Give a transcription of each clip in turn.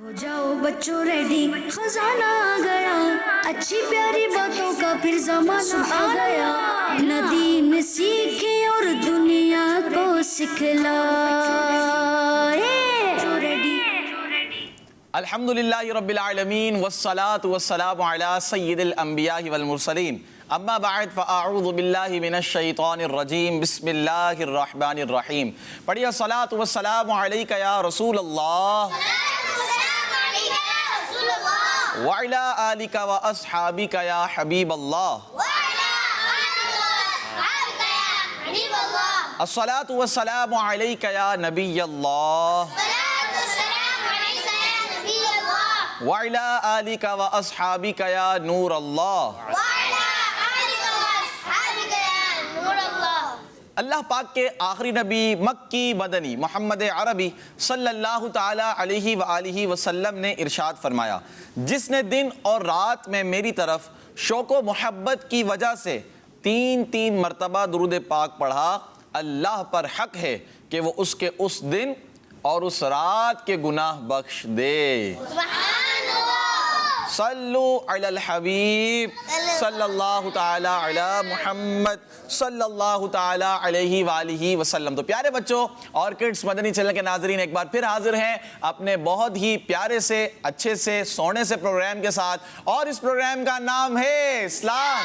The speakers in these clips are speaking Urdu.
ہو جاؤ بچوں ریڈی، خزانہ آ گیا، اچھی پیاری باتوں کا پھر زمانہ آ گیا، ندیم سیکھے اور دنیا کو سکھلائے۔ الحمدللہ رب العالمین والصلاة والسلام علی سید الانبیاء والمرسلین، اما بعد فاعوذ باللہ من الشیطان الرجیم، بسم اللہ الرحمن الرحیم۔ پڑھیے الصلاة والسلام علیکہ یا رسول اللہ وعلی آلکہ واصحابکہ یا حبیب اللہ۔ الصلاة والسلام علیکہ یا نبی اللہ وعلی آلکہ واصحابکہ یا نور اللہ۔ اللہ پاک کے آخری نبی مکی مدنی محمد عربی صلی اللہ تعالی علیہ وآلہ وسلم نے ارشاد فرمایا، جس نے دن اور رات میں میری طرف شوق و محبت کی وجہ سے تین مرتبہ درود پاک پڑھا، اللہ پر حق ہے کہ وہ اس کے اس دن اور اس رات کے گناہ بخش دے۔ صلو علی الحبیب صلی اللہ تعالی علی محمد صلی اللہ تعالی علیہ وآلہ وسلم۔ تو پیارے بچوں اور کڈز مدنی چینل کے ناظرین، ایک بار پھر حاضر ہیں اپنے بہت ہی پیارے سے اچھے سے سونے سے پروگرام کے ساتھ، اور اس پروگرام کا نام ہے اسلام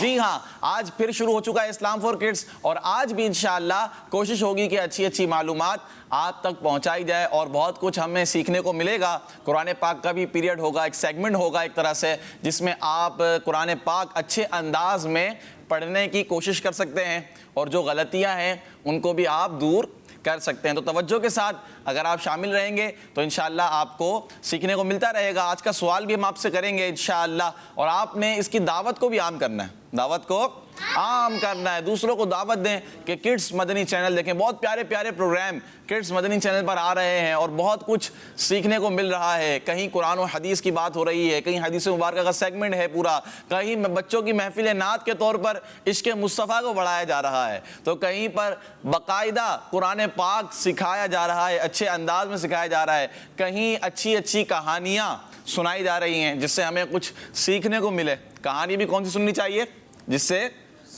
جی ہاں، آج پھر شروع ہو چکا ہے اسلام فور کڈز، اور آج بھی انشاءاللہ کوشش ہوگی کہ اچھی معلومات آپ تک پہنچائی جائے اور بہت کچھ ہمیں سیکھنے کو ملے گا۔ قرآن پاک کا بھی پیریڈ ہوگا، ایک سیگمنٹ ہوگا ایک طرح سے، جس میں آپ قرآن پاک اچھے انداز میں پڑھنے کی کوشش کر سکتے ہیں، اور جو غلطیاں ہیں ان کو بھی آپ دور کر سکتے ہیں۔ تو توجہ کے ساتھ اگر آپ شامل رہیں گے تو انشاءاللہ آپ کو سیکھنے کو ملتا رہے گا۔ آج کا سوال بھی ہم آپ سے کریں گے انشاءاللہ، اور آپ نے اس کی دعوت کو بھی عام کرنا ہے، دعوت کو عام کرنا ہے، دوسروں کو دعوت دیں کہ کڈز مدنی چینل دیکھیں۔ بہت پیارے پیارے پروگرام کڈز مدنی چینل پر آ رہے ہیں اور بہت کچھ سیکھنے کو مل رہا ہے۔ کہیں قرآن و حدیث کی بات ہو رہی ہے، کہیں حدیث مبارکہ کا سیگمنٹ ہے پورا، کہیں بچوں کی محفل نعت کے طور پر عشق مصطفیٰ کو بڑھایا جا رہا ہے، تو کہیں پر باقاعدہ قرآن پاک سکھایا جا رہا ہے، اچھے انداز میں سکھایا جا رہا ہے، کہیں اچھی کہانیاں سنائی جا رہی ہیں جس سے ہمیں کچھ سیکھنے کو ملے۔ کہانی بھی کون سی سننی چاہیے؟ جس سے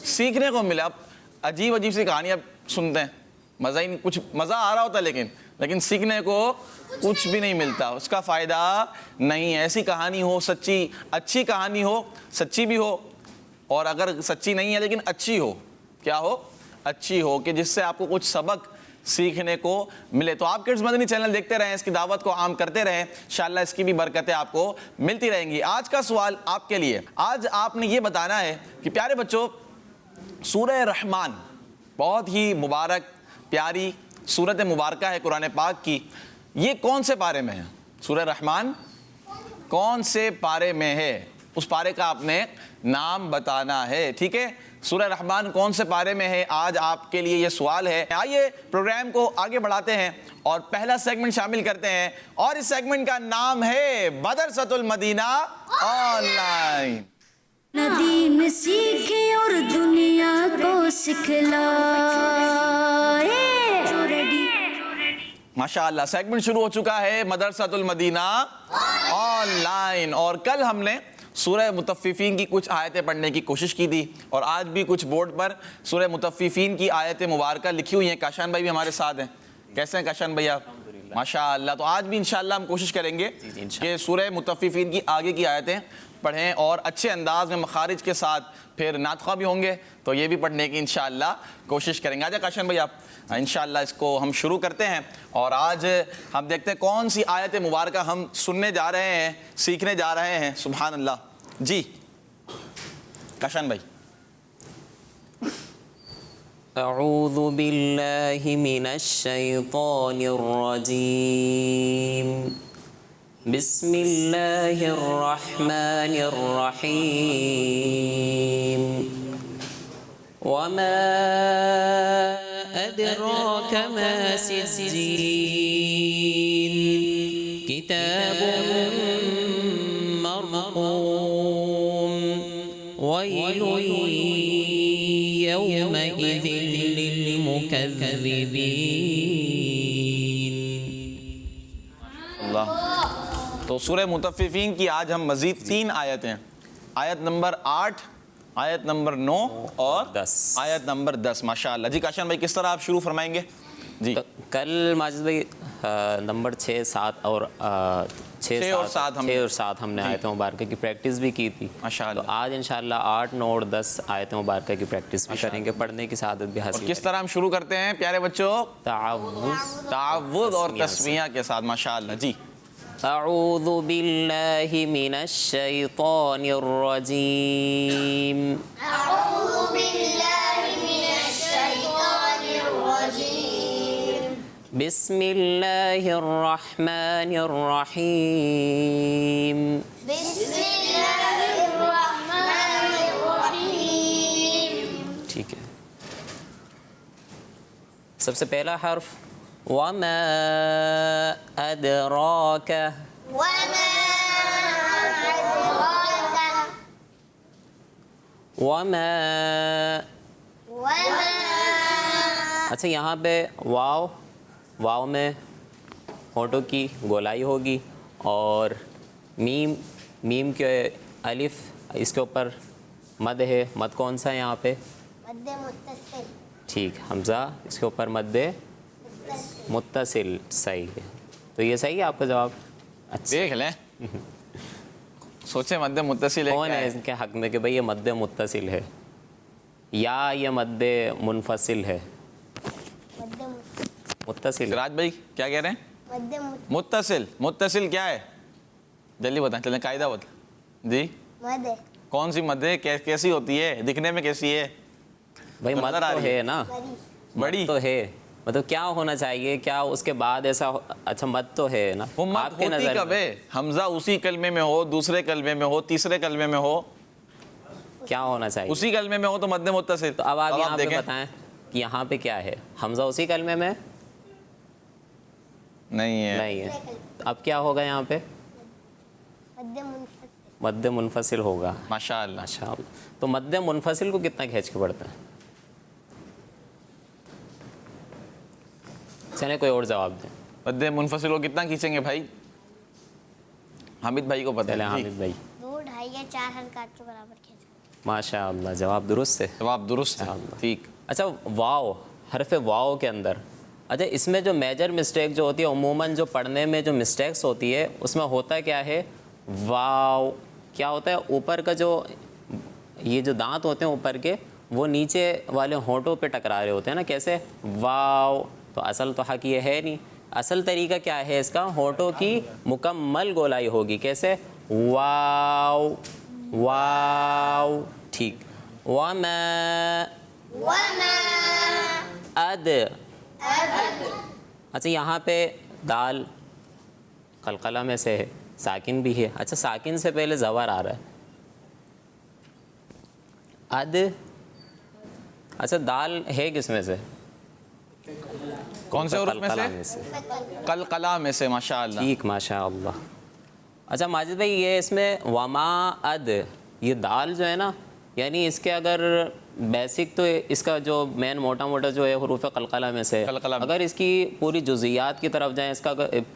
سیکھنے کو ملے۔ اب عجیب سی کہانیاں سنتے ہیں، مزہ ہی نہیں، کچھ مزہ آ رہا ہوتا ہے لیکن سیکھنے کو کچھ بھی نہیں ملتا، اس کا فائدہ نہیں ہے۔ ایسی کہانی ہو سچی، اچھی کہانی ہو، سچی بھی ہو، اور اگر سچی نہیں ہے لیکن اچھی ہو، کیا ہو؟ اچھی ہو، کہ جس سے آپ کو کچھ سبق سیکھنے کو ملے۔ تو آپ کڈز مدنی چینل دیکھتے رہیں، اس کی دعوت کو عام کرتے رہیں، انشاءاللہ اس کی بھی برکتیں آپ کو ملتی رہیں گی۔ آج کا سوال آپ کے لیے، آج آپ نے یہ بتانا ہے کہ پیارے بچوں، سورہ رحمان بہت ہی مبارک پیاری سورت مبارکہ ہے قرآن پاک کی، یہ کون سے پارے میں ہے؟ سورہ رحمان کون سے پارے میں ہے؟ اس پارے کا آپ نے نام بتانا ہے، ٹھیک ہے؟ سورہ رحمان کون سے پارے میں ہے؟ آج آپ کے لیے یہ سوال ہے۔ آئیے پروگرام کو آگے بڑھاتے ہیں اور پہلا سیگمنٹ شامل کرتے ہیں، اور اس سیگمنٹ کا نام ہے مدرسۃ المدینہ آن لائن۔ ندیم سیکھے اور دنیا کو سکھلائے۔ ماشاءاللہ سیگمنٹ شروع ہو چکا ہے مدرسۃ المدینہ آن لائن، اور کل ہم نے سورہ مطففین کی کچھ آیتیں پڑھنے کی کوشش کی تھی، اور آج بھی کچھ بورڈ پر سورہ مطففین کی آیت مبارکہ لکھی ہوئی ہیں۔ کاشان بھائی بھی ہمارے ساتھ ہیں، کیسے ہیں کاشان بھائی آپ؟ ماشاءاللہ۔ تو آج بھی انشاءاللہ ہم کوشش کریں گے کہ سورہ مطففین کی آگے کی آیتیں پڑھیں، اور اچھے انداز میں مخارج کے ساتھ، پھر نعت خواہ بھی ہوں گے تو یہ بھی پڑھنے کی انشاءاللہ کوشش کریں گے۔ آجا کاشان بھائی آپ، انشاءاللہ اس کو ہم شروع کرتے ہیں، اور آج ہم دیکھتے ہیں کون سی آیت مبارکہ ہم سننے جا رہے ہیں، سیکھنے جا رہے ہیں۔ سبحان اللہ جی کاشان بھائی۔ اعوذ باللہ من الشیطان الرجیم، بسم اللہ الرحمن الرحیم، وما ادراک ما سجین، کتاب مرقوم، ویل یومئذ للمکذبین۔ اللہ. تو سورہ مطففین کی آج ہم مزید 3 آیتیں، آیت نمبر 8، آیت نمبر 9 اور 10 آیت نمبر 10. ماشاء اللہ. جی کاشان بھائی کس طرح آپ شروع فرمائیں گے؟ جی کل ماجد بھائی نمبر 6، 7 اور 6 اور 7 ہم نے آیت مبارکہ کی پریکٹس بھی کی تھی. ماشاء اللہ. تو آج انشاءاللہ 8، 9 اور 10 آیت مبارکہ کی پریکٹس بھی کریں گے، پڑھنے کی سعادت بھی حاصل. کس طرح ہم شروع کرتے ہیں پیارے بچوں؟ تعوذ اور تسمیہ کے ساتھ. ماشاء اللہ. جی اعوذ باللہ من الشیطان الرجیم. بسم اللہ الرحمن الرحیم. ٹھیک ہے. سب سے پہلا حرف وما ادراک. وما اچھا یہاں پہ واو میں ہونٹوں کی گولائی ہوگی، اور میم کے الف اس کے اوپر مد ہے. مد کون سا ہے یہاں پہ؟ مد متصل. ٹھیک. حمزہ اس کے اوپر مد متصل. صحیح ہے. تو یہ صحیح ہے آپ کا جواب. اچھا دیکھ لیں، سوچیں مد متصل کون ہے اس کے حق میں کہ بھئی یہ مد متصل ہے یا یہ مد منفصل ہے؟ متصل. سراج بھائی کیا کہہ رہے ہیں؟ مد متصل. متصل کیا ہے؟ جلدی بتائیں، چلیں قاعدہ بتائیں. جی مد ہے. کون سی مد ہے؟ کیسی ہوتی ہے؟ دکھنے میں کیسی ہے؟ بھائی مد نظر آ تو رہی ہے نا. بڑی مد تو ہے. مطلب کیا ہونا چاہیے؟ کیا اس کے بعد ایسا اچھا مد تو ہے نا. وہ مد ہوتی کب ہے؟ حمزہ اسی کلمے میں ہو، دوسرے کلمے میں ہو، تیسرے کلمے میں ہو، کیا ہونا چاہیے؟ اسی کلمے میں ہو تو مد متصل. تو اب آپ یہاں پہ دیکھیں بتائیں کہ یہاں پہ کیا ہے؟ حمزہ اسی کلمے میں نہیں ہے. نہیں ہے. اب کیا ہوگا یہاں پہ؟ مد منفصل. مد منفصل ہوگا. ماشاء اللہ. اچھا تو مد منفصل کو کتنا کھینچ کے پڑھتا ہے؟ چلیں کوئی اور جواب دیں. مد منفصل کو کتنا کھینچیں گے بھائی؟ حامد بھائی کو پتہ چلیں ہے. حامد بھائی. 2، 2.5 یا 4 حرکات کے برابر کھینچا. ماشاء اللہ جواب درست ہے. جواب درست ہے. ٹھیک. اچھا واو، حرف واو کے اندر اچھا اس میں جو میجر مسٹیک جو ہوتی ہے عموماً جو پڑھنے میں جو مسٹیکس ہوتی ہے اس میں ہوتا کیا ہے؟ واو کیا ہوتا ہے؟ اوپر کا جو یہ جو دانت ہوتے ہیں اوپر کے وہ نیچے والے ہونٹوں پہ ٹکرا رہے ہوتے ہیں نا. کیسے؟ واو. تو اصل تو حق یہ ہے نہیں. اصل طریقہ کیا ہے اس کا؟ ہونٹوں کی مکمل گولائی ہوگی. کیسے؟ واو واو. ٹھیک. وما اد. اچھا یہاں پہ دال قلقلہ میں سے ہے، ساکن بھی ہے. اچھا ساکن سے پہلے زبر آ رہا ہے. اد. اچھا دال ہے کس میں سے؟ کون سے حروف میں قلقلہ سے؟ میں سے. قلقلہ میں سے. ماشاء اللہ. ٹھیک ماشاء اللہ. اچھا ماجد بھائی یہ اس میں وما اد یہ دال جو ہے نا، یعنی اس کے اگر بیسک تو اس کا جو مین موٹا موٹا جو ہے حروف قلقلہ میں سے، اگر اس کی پوری جزئیات کی طرف جائیں، اس کا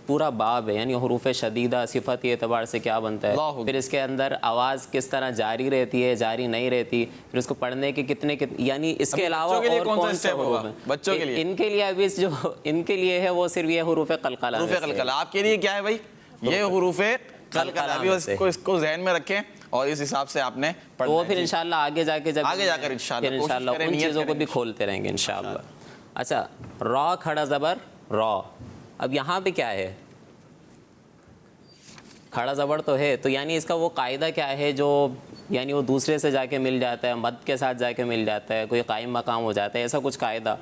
پورا باب ہے، یعنی حروف شدیدہ صفتی اعتبار سے کیا بنتا ہے، پھر اس کے اندر آواز کس طرح جاری رہتی ہے، جاری نہیں رہتی، پھر اس کو پڑھنے کے کتنے یعنی اس کے علاوہ اور کون سے حروف ہیں بچوں کے لیے؟ ان کے لیے ابھی جو ان کے لیے ہے وہ صرف یہ حروف قلقلہ. حروف قلقلہ آپ کے لیے کیا ہے بھائی؟ یہ حروف قلقلہ. ابھی اس کو ذہن میں رکھیں اور اس حساب سے آپ نے پڑھنا ہے. وہ پھر انشاءاللہ آگے جا کے جب آگے جا کر انشاءاللہ ان چیزوں کو بھی کھولتے رہیں گے انشاءاللہ. اچھا را کھڑا زبر را. اب یہاں پہ کیا ہے؟ کھڑا زبر تو ہے، تو یعنی اس کا وہ قاعدہ کیا ہے جو یعنی وہ دوسرے سے جا کے مل جاتا ہے، مد کے ساتھ جا کے مل جاتا ہے، کوئی قائم مقام ہو جاتا ہے، ایسا کچھ قاعدہ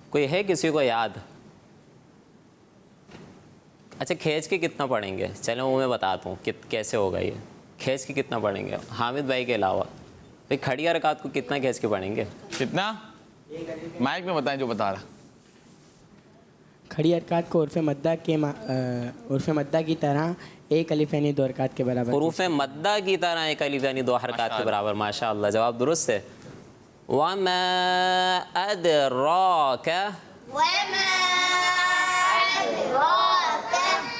کوئی ہے کسی کو یاد؟ اچھا کھینچ کے کتنا پڑھیں گے؟ چلیں وہ میں بتاتا ہوں کیسے ہوگا. یہ کھینچ کے کتنا پڑھیں گے حامد بھائی کے علاوہ؟ بھائی کھڑی حرکات کو کتنا کھینچ کے پڑھیں گے؟ کتنا؟ مائک میں بتائیں جو بتا رہا. کھڑی حرکات کو عرف مدہ کی طرح ایک الف یعنی 2 حرکات کے برابر. حروف مدہ کی طرح ایک الف یعنی 2 حرکات کے برابر. ماشاء اللہ جواب درست ہے. وما ادراک.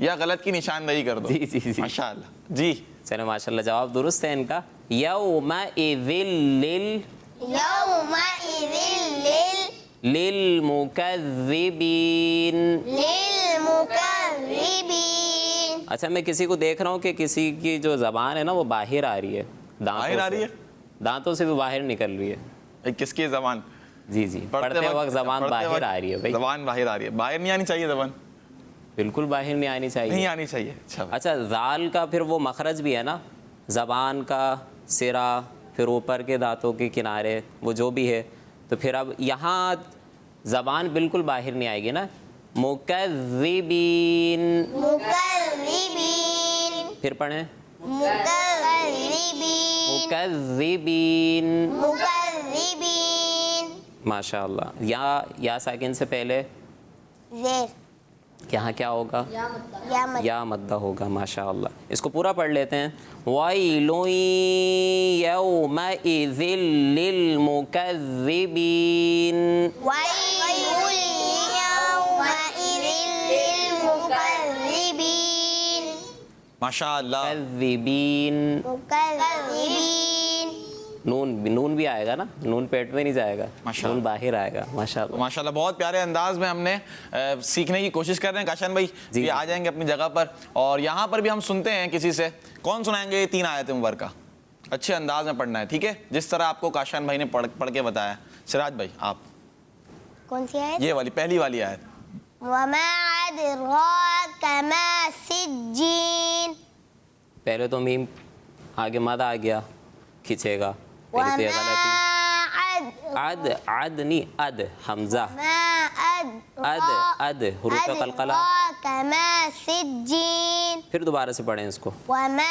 یا غلط کی نشاندہی کر دو. جی جی جی ماشاءاللہ. جی چلے ماشاء اللہ جواب درست ہے ان کا. یومئذ یومئذ للمکذبین. للمکذبین. اچھا میں کسی کو دیکھ رہا ہوں کہ کسی کی جو زبان ہے نا وہ باہر آ رہی ہے, باہر آ رہی ہے, دانتوں سے بھی باہر نکل رہی ہے. کس کی زبان؟ جی جی پڑھتے وقت زبان باہر آ رہی ہے بھائی. زبان باہر آ رہی ہے, باہر نہیں آنی چاہیے زبان, بالکل باہر نہیں آنی نہیں چاہیے. آنی چاہیے. اچھا اچھا ذال کا پھر وہ مخرج بھی ہے نا, زبان کا سرا, پھر اوپر کے دانتوں کے کنارے, وہ جو بھی ہے. تو پھر اب یہاں زبان بالکل باہر نہیں آئے گی نا. مکذبین, مکذبین. پھر پڑھیں مکذبین. مکذبین. مکذبین. ماشاء اللہ. یا ساکن سے پہلے زیر یہاں کیا ہوگا؟ یا مد. یا مدہ ہوگا. ماشاء اللہ. اس کو پورا پڑھ لیتے ہیں. وَيْلٌ يَوْمَئِذٍ لِّلْمُكَذِّبِينَ. وَيْلٌ يَوْمَئِذٍ لِّلْمُكَذِّبِينَ. ماشاءاللہ. مکذبین. مکذبین. نون بھی آئے گا نا, نون پیٹ میں نہیں جائے گا, ماشاءاللہ. نون باہر آئے گا. ماشاءاللہ ماشاءاللہ بہت پیارے انداز میں ہم نے سیکھنے کی کوشش کر رہے ہیں. کاشان بھائی جی یہ آ جائیں گے اپنی جگہ پر, اور یہاں پر بھی ہم سنتے ہیں کسی سے. کون سنائیں گے یہ 3 آیت مبارکہ؟ اچھے انداز میں پڑھنا ہے, ٹھیک ہے, جس طرح آپ کو کاشان بھائی نے پڑھ کے بتایا. سراج بھائی آپ کون سی آیت؟ یہ والی پہلی والی آیت. وَمَا أَدْرَاكَ مَا سِجِّينٌ. پہلے تو میم آگے مد آ گیا, کھینچے گا. پہلے تو یہ غلطی. عد نہیں, اد حمزہ. اد حروف قلقلہ. مَا سِجِّينٌ. پھر دوبارہ سے پڑھیں اس کو. وَمَا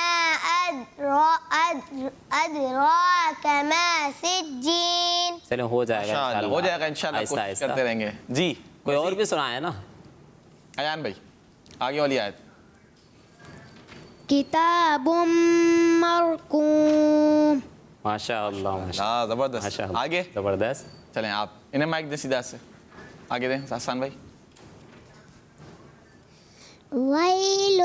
أَدْرَاكَ مَا سِجِّينٌ. چلیں ہو جائے گا ماشاءاللہ ہو جائے گا انشاءاللہ, آہستہ کوشش آہستہ. کرتے رہیں گے. جی کوئی اور بھی سنائے نا. ایان بھائی آگے والی آیت. کتاب مرقوم. ماشاء اللہ ماشاء ہاں زبردست. ماشاء اللہ. آگے زبردست. چلیں آپ انہیں مائک دیں سیدھا سے, آگے دیں حسان بھائی. وَيْلٌ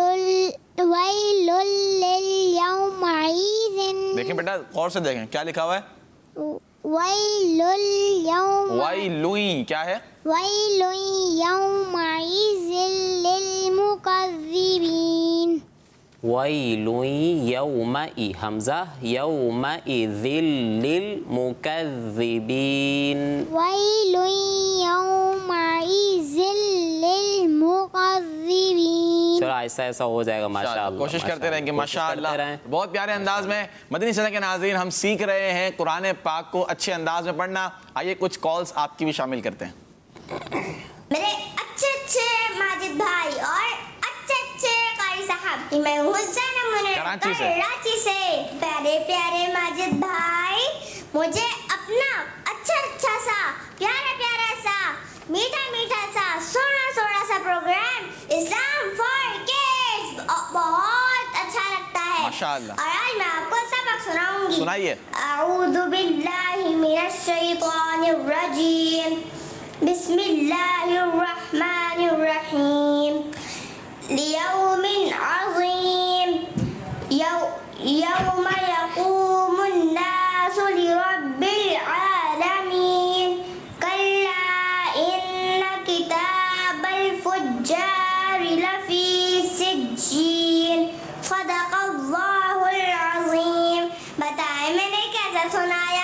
يَوْمَئِذٍ. دیکھیں بیٹا غور سے دیکھیں کیا لکھا ہوا ہے. وَيْلٌ وَيْلٌ کیا ہے؟ يَوْمَئِذٍ لِّلْمُكَذِّبِينَ. وَيْلٌ يَوْمَئِذٍ حمزہ يَوْمَئِذٍ لِّلْمُكَذِّبِينَ. وَيْلٌ يَوْمَئِذٍ لِّلْمُكَذِّبِينَ. چلو ایسا ایسا ہو جائے گا. ماشاء اللہ کوشش کرتے رہیں گے. ماشاء اللہ رہیں. بہت پیارے انداز میں مدنی چینل کے ناظرین ہم سیکھ رہے ہیں قرآن پاک کو اچھے انداز میں پڑھنا. آئیے کچھ کالز آپ کی بھی شامل کرتے ہیں. میرے اچھے ماجد بھائی اور اچھے قاری صاحب, میں حسین منیر کراچی سے. کراچی سے. پیارے ماجد بھائی, مجھے اپنا اچھا سا پیارا سا میٹھا سا سونا سا پروگرام اسلام فار کڈز بہت اچھا لگتا ہے. ماشاءاللہ. اور آج میں آپ کو سبق سناؤں گی. سنائیے. اعوذ باللہ من الشیطان الرجیم. بسم اللہ الرحمن الرحیم. لیوم عظیم یوم یقوم الناس لرب العالمین. کلا ان کتاب الفجار لفی سجین. صدق اللہ العظیم. بتائیں میں نے کیسا سنایا؟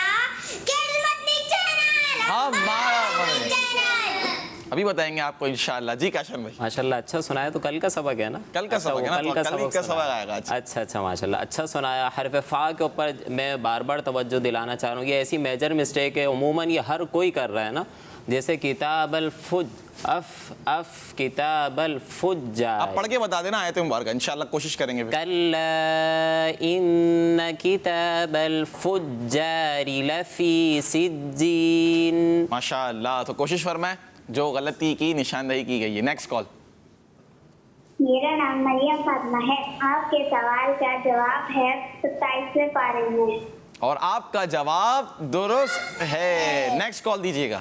ابھی بتائیں گے آپ کو انشاءاللہ. جی کاشان بھائی ماشاء اللہ اچھا سنایا. تو کل کا سبق ہے نا, کل کا سبق ہے نا, کل کا سبق آئے گا. اچھا ماشاء اللہ اچھا سنایا. حرف فا کے اوپر میں بار توجہ دلانا چاہ رہا ہوں, یہ ایسی میجر مسٹیک ہے عموماً یہ ہر کوئی کر رہا ہے نا. جیسے کتاب الفج اف کتاب الفجار. آپ پڑھ کے بتا دینا آیت مبارکہ انشاءاللہ, کوشش کریں گے. کلا ان کتاب الفجار لفی سجین. ماشاءاللہ. تو کوشش فرمائیں, جو غلطی کی نشاندہی کی گئی ہے. Next call. میرا نام مریم فاطمہ ہے. آپ کے سوال کا جواب ہے 27ویں پارے میں. اور آپ کا جواب درست ہے. نیکسٹ کال دیجیے گا.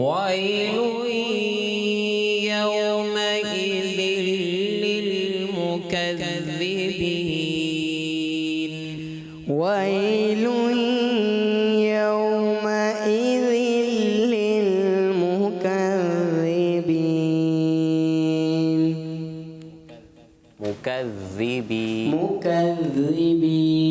ويل يومئذ للمكذبين ويل يومئذ للمكذبين مكذبين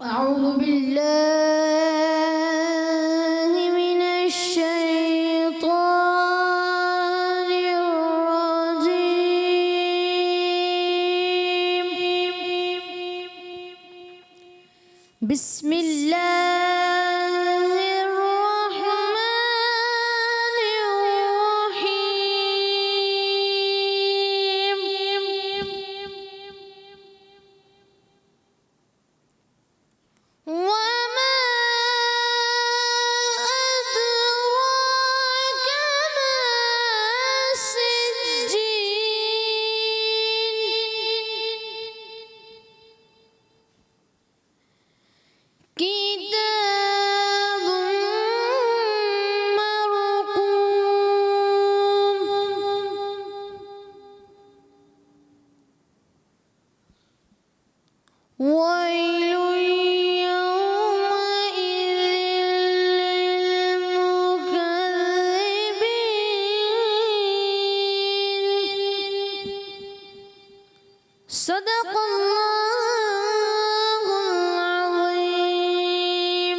أعوذ بالله من الشيطان الرجيم بسم الله الرحمن الرحيم وما أدراك ما سجين كتاب مرقوم ويل صدق الله العظيم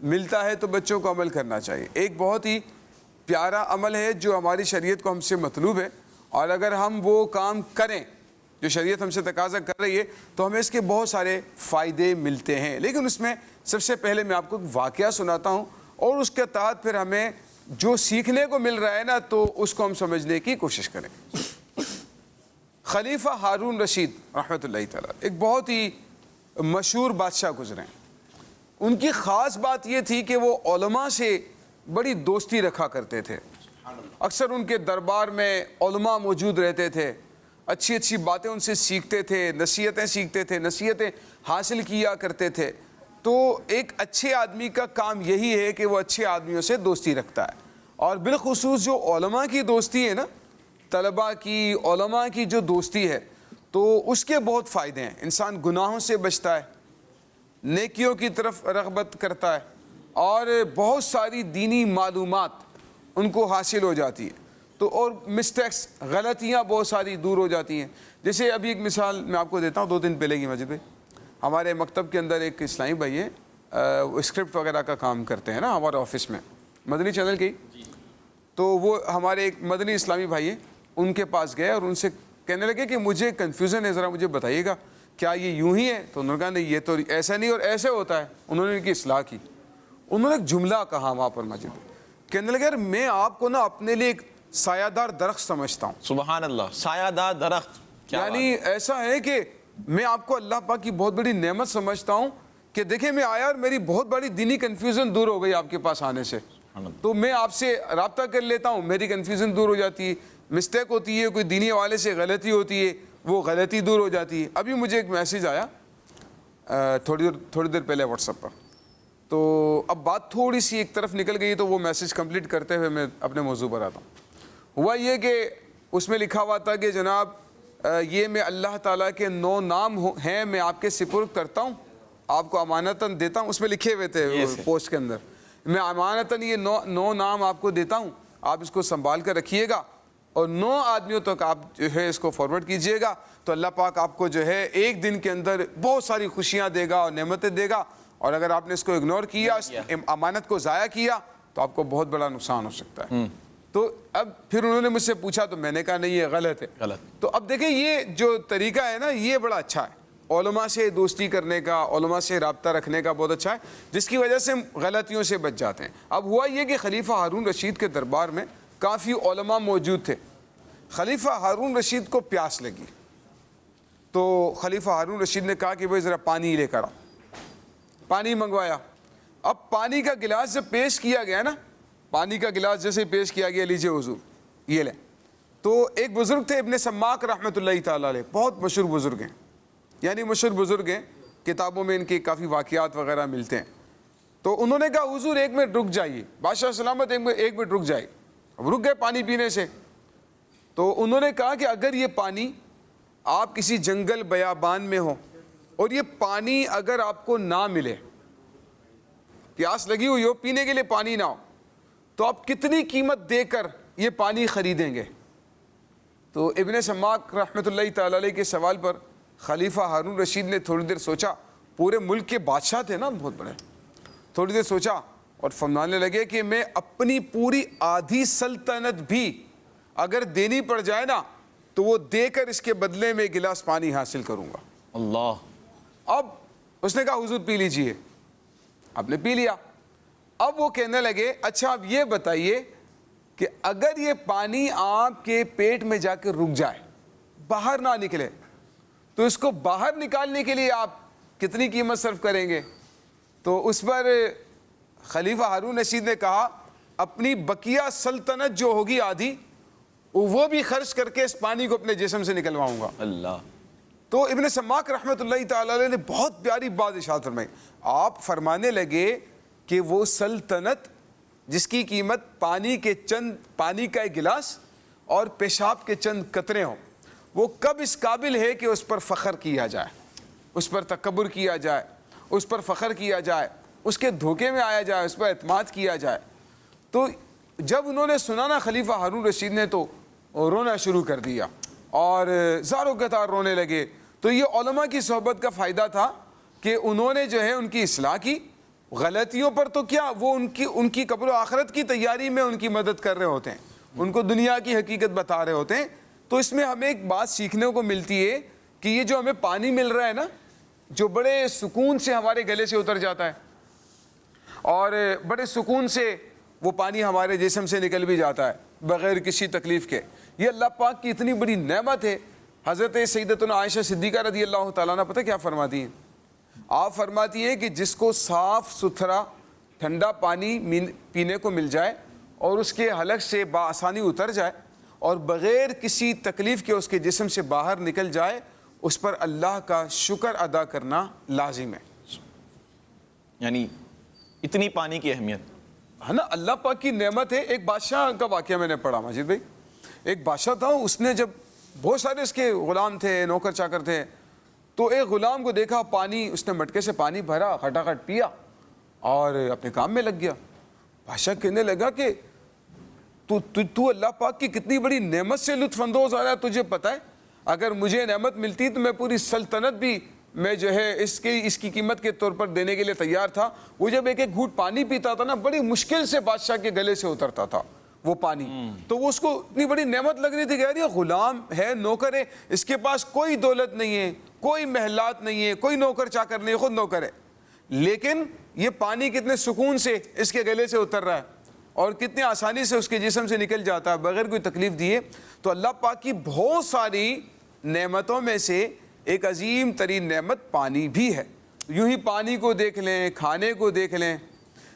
ملتا ہے تو بچوں کو عمل کرنا چاہیے. ایک بہت ہی پیارا عمل ہے جو ہماری شریعت کو ہم سے مطلوب ہے, اور اگر ہم وہ کام کریں جو شریعت ہم سے تقاضا کر رہی ہے تو ہمیں اس کے بہت سارے فائدے ملتے ہیں. لیکن اس میں سب سے پہلے میں آپ کو ایک واقعہ سناتا ہوں, اور اس کے تحت پھر ہمیں جو سیکھنے کو مل رہا ہے نا تو اس کو ہم سمجھنے کی کوشش کریں. خلیفہ ہارون رشید رحمۃ اللہ تعالیٰ ایک بہت ہی مشہور بادشاہ گزرے ہیں. ان کی خاص بات یہ تھی کہ وہ علماء سے بڑی دوستی رکھا کرتے تھے. اکثر ان کے دربار میں علماء موجود رہتے تھے, اچھی اچھی باتیں ان سے سیکھتے تھے, نصیحتیں سیکھتے تھے, نصیحتیں حاصل کیا کرتے تھے. تو ایک اچھے آدمی کا کام یہی ہے کہ وہ اچھے آدمیوں سے دوستی رکھتا ہے, اور بالخصوص جو علماء کی دوستی ہے نا, طلباء کی, علماء کی جو دوستی ہے تو اس کے بہت فائدے ہیں. انسان گناہوں سے بچتا ہے, نیکیوں کی طرف رغبت کرتا ہے, اور بہت ساری دینی معلومات ان کو حاصل ہو جاتی ہے. تو اور مسٹیکس, غلطیاں بہت ساری دور ہو جاتی ہیں. جیسے ابھی ایک مثال میں آپ کو دیتا ہوں, 2 دن پہلے کی مسجد پہ ہمارے مکتب کے اندر ایک اسلامی بھائی ہے, وہ اسکرپٹ وغیرہ کا کام کرتے ہیں نا ہمارے آفس میں, مدنی چینل کی. تو وہ ہمارے ایک مدنی اسلامی بھائی ہیں, ان کے پاس گئے اور ان سے کہنے لگے کہ مجھے کنفیوژن ہے, ذرا مجھے بتائیے گا کیا یہ یوں ہی ہے؟ تو انہوں نے کہا نہیں, یہ تو ایسا نہیں اور ایسے ہوتا ہے. انہوں نے ان کی اصلاح کی. انہوں نے ایک جملہ کہا وہاں پر مسجد میں, کہنے لگے یار میں آپ کو نا اپنے لیے ایک سایہ دار درخت سمجھتا ہوں. سبحان اللہ, سایہ دار درخت. یعنی ایسا ہے کہ میں آپ کو اللہ پاک کی بہت بڑی نعمت سمجھتا ہوں کہ دیکھیں میں آیا اور میری بہت بڑی دینی کنفیوژن دور ہو گئی آپ کے پاس آنے سے, تو میں آپ سے رابطہ کر لیتا ہوں, میری کنفیوژن دور ہو جاتی ہے, مسٹیک ہوتی ہے, کوئی دینی حوالے سے غلطی ہوتی ہے, وہ غلطی دور ہو جاتی ہے. ابھی مجھے ایک میسیج آیا تھوڑی دیر پہلے واٹس ایپ پر, تو اب بات تھوڑی سی ایک طرف نکل گئی, تو وہ میسیج کمپلیٹ کرتے ہوئے میں اپنے موضوع پر آتا ہوں. ہوا یہ کہ اس میں لکھا ہوا تھا کہ جناب یہ میں اللہ تعالیٰ کے 9 نام ہیں, میں آپ کے سپرد کرتا ہوں, آپ کو امانتاً دیتا ہوں. اس میں لکھے ہوئے تھے پوسٹ کے اندر, میں امانتاً یہ 9 نام آپ کو دیتا ہوں, آپ اس کو سنبھال کر رکھیے گا, اور 9 آدمیوں تک آپ جو ہے اس کو فارورڈ کیجئے گا, تو اللہ پاک آپ کو جو ہے ایک دن کے اندر بہت ساری خوشیاں دے گا اور نعمتیں دے گا. اور اگر آپ نے اس کو اگنور کیا, امانت کو ضائع کیا, تو آپ کو بہت بڑا نقصان ہو سکتا ہے. تو اب پھر انہوں نے مجھ سے پوچھا, تو میں نے کہا نہیں یہ غلط ہے. تو اب دیکھیں یہ جو طریقہ ہے نا یہ بڑا اچھا ہے, علماء سے دوستی کرنے کا, علماء سے رابطہ رکھنے کا بہت اچھا ہے, جس کی وجہ سے ہم غلطیوں سے بچ جاتے ہیں. اب ہوا یہ کہ خلیفہ ہارون رشید کے دربار میں کافی علماء موجود تھے. خلیفہ ہارون رشید کو پیاس لگی, تو خلیفہ ہارون رشید نے کہا کہ بھائی ذرا پانی لے کر آؤ. پانی منگوایا. اب پانی کا گلاس جب پیش کیا گیا نا, پانی کا گلاس جیسے پیش کیا گیا, لیجئے حضور یہ لیں. تو ایک بزرگ تھے ابن سماک رحمۃ اللہ تعالیٰ علیہ, بہت مشہور بزرگ ہیں, یعنی مشہور بزرگ ہیں, کتابوں میں ان کے کافی واقعات وغیرہ ملتے ہیں. تو انہوں نے کہا حضور ایک منٹ رک جائیے, بادشاہ سلامت ایک منٹ رک جائے. اب رک گئے پانی پینے سے. تو انہوں نے کہا کہ اگر یہ پانی آپ کسی جنگل بیابان میں ہو, اور یہ پانی اگر آپ کو نہ ملے, پیاس لگی ہوئی ہو, پینے کے لیے پانی نہ ہو, تو آپ کتنی قیمت دے کر یہ پانی خریدیں گے؟ تو ابن سماک رحمۃ اللہ تعالیٰ علیہ کے سوال پر خلیفہ ہارون رشید نے تھوڑی دیر سوچا, پورے ملک کے بادشاہ تھے نا بہت بڑے, تھوڑی دیر سوچا اور فرمانے لگے کہ میں اپنی پوری آدھی سلطنت بھی اگر دینی پڑ جائے نا تو وہ دے کر اس کے بدلے میں ایک گلاس پانی حاصل کروں گا. اللہ. اب اس نے کہا حضور پی لیجئے. آپ نے پی لیا. اب وہ کہنے لگے اچھا اب یہ بتائیے کہ اگر یہ پانی آپ کے پیٹ میں جا کے رک جائے, باہر نہ نکلے, تو اس کو باہر نکالنے کے لیے آپ کتنی قیمت صرف کریں گے؟ تو اس پر خلیفہ ہارون رشید نے کہا اپنی بقیہ سلطنت جو ہوگی آدھی, وہ بھی خرچ کر کے اس پانی کو اپنے جسم سے نکلواؤں گا. اللہ. تو ابن سماک رحمۃ اللہ تعالیٰ علیہ نے بہت پیاری بات ارشاد فرمائی. آپ فرمانے لگے کہ وہ سلطنت جس کی قیمت پانی کا ایک گلاس اور پیشاب کے چند قطرے ہوں, وہ کب اس قابل ہے کہ اس پر فخر کیا جائے, اس پر تکبر کیا جائے, اس پر فخر کیا جائے, اس کے دھوکے میں آیا جائے, اس پر اعتماد کیا جائے. تو جب انہوں نے سنا نا خلیفہ ہارون رشید نے تو رونا شروع کر دیا اور زاروں قطار رونے لگے. تو یہ علماء کی صحبت کا فائدہ تھا کہ انہوں نے جو ہے ان کی اصلاح کی, غلطیوں پر تو کیا وہ ان کی قبر و آخرت کی تیاری میں ان کی مدد کر رہے ہوتے ہیں, ان کو دنیا کی حقیقت بتا رہے ہوتے ہیں. تو اس میں ہمیں ایک بات سیکھنے کو ملتی ہے کہ یہ جو ہمیں پانی مل رہا ہے نا, جو بڑے سکون سے ہمارے گلے سے اتر جاتا ہے اور بڑے سکون سے وہ پانی ہمارے جسم سے نکل بھی جاتا ہے بغیر کسی تکلیف کے, یہ اللہ پاک کی اتنی بڑی نعمت ہے. حضرت سیدتنا عائشہ صدیقہ رضی اللہ تعالیٰ عنہ پتہ کیا فرماتی ہیں؟ آپ فرماتی ہیں کہ جس کو صاف ستھرا ٹھنڈا پانی پینے کو مل جائے اور اس کے حلق سے بآسانی اتر جائے اور بغیر کسی تکلیف کے اس کے جسم سے باہر نکل جائے, اس پر اللہ کا شکر ادا کرنا لازم ہے. یعنی اتنی پانی کی اہمیت ہے نا, اللہ پاک کی نعمت ہے. ایک بادشاہ کا واقعہ میں نے پڑھا ماجد بھائی, ایک بادشاہ تھا, اس نے جب بہت سارے اس کے غلام تھے, نوکر چاکر تھے, تو ایک غلام کو دیکھا پانی, اس نے مٹکے سے پانی بھرا, کھٹاکھٹ پیا اور اپنے کام میں لگ گیا. بادشاہ کہنے لگا کہ تو اللہ پاک کی کتنی بڑی نعمت سے لطف اندوز آ رہا ہے, تجھے پتہ ہے اگر مجھے نعمت ملتی تو میں پوری سلطنت بھی میں جو ہے اس کی قیمت کے طور پر دینے کے لیے تیار تھا. وہ جب ایک ایک گھونٹ پانی پیتا تھا نا, بڑی مشکل سے بادشاہ کے گلے سے اترتا تھا وہ پانی. تو وہ اس کو اتنی بڑی نعمت لگ رہی تھی کہ یار یہ غلام ہے, نوکر ہے, اس کے پاس کوئی دولت نہیں ہے, کوئی محلات نہیں ہے, کوئی نوکر چاکر نہیں ہے, خود نوکر ہے, لیکن یہ پانی کتنے سکون سے اس کے گلے سے اتر رہا ہے اور کتنی آسانی سے اس کے جسم سے نکل جاتا ہے بغیر کوئی تکلیف دیے. تو اللہ پاک کی بہت ساری نعمتوں میں سے ایک عظیم ترین نعمت پانی بھی ہے. یوں ہی پانی کو دیکھ لیں, کھانے کو دیکھ لیں,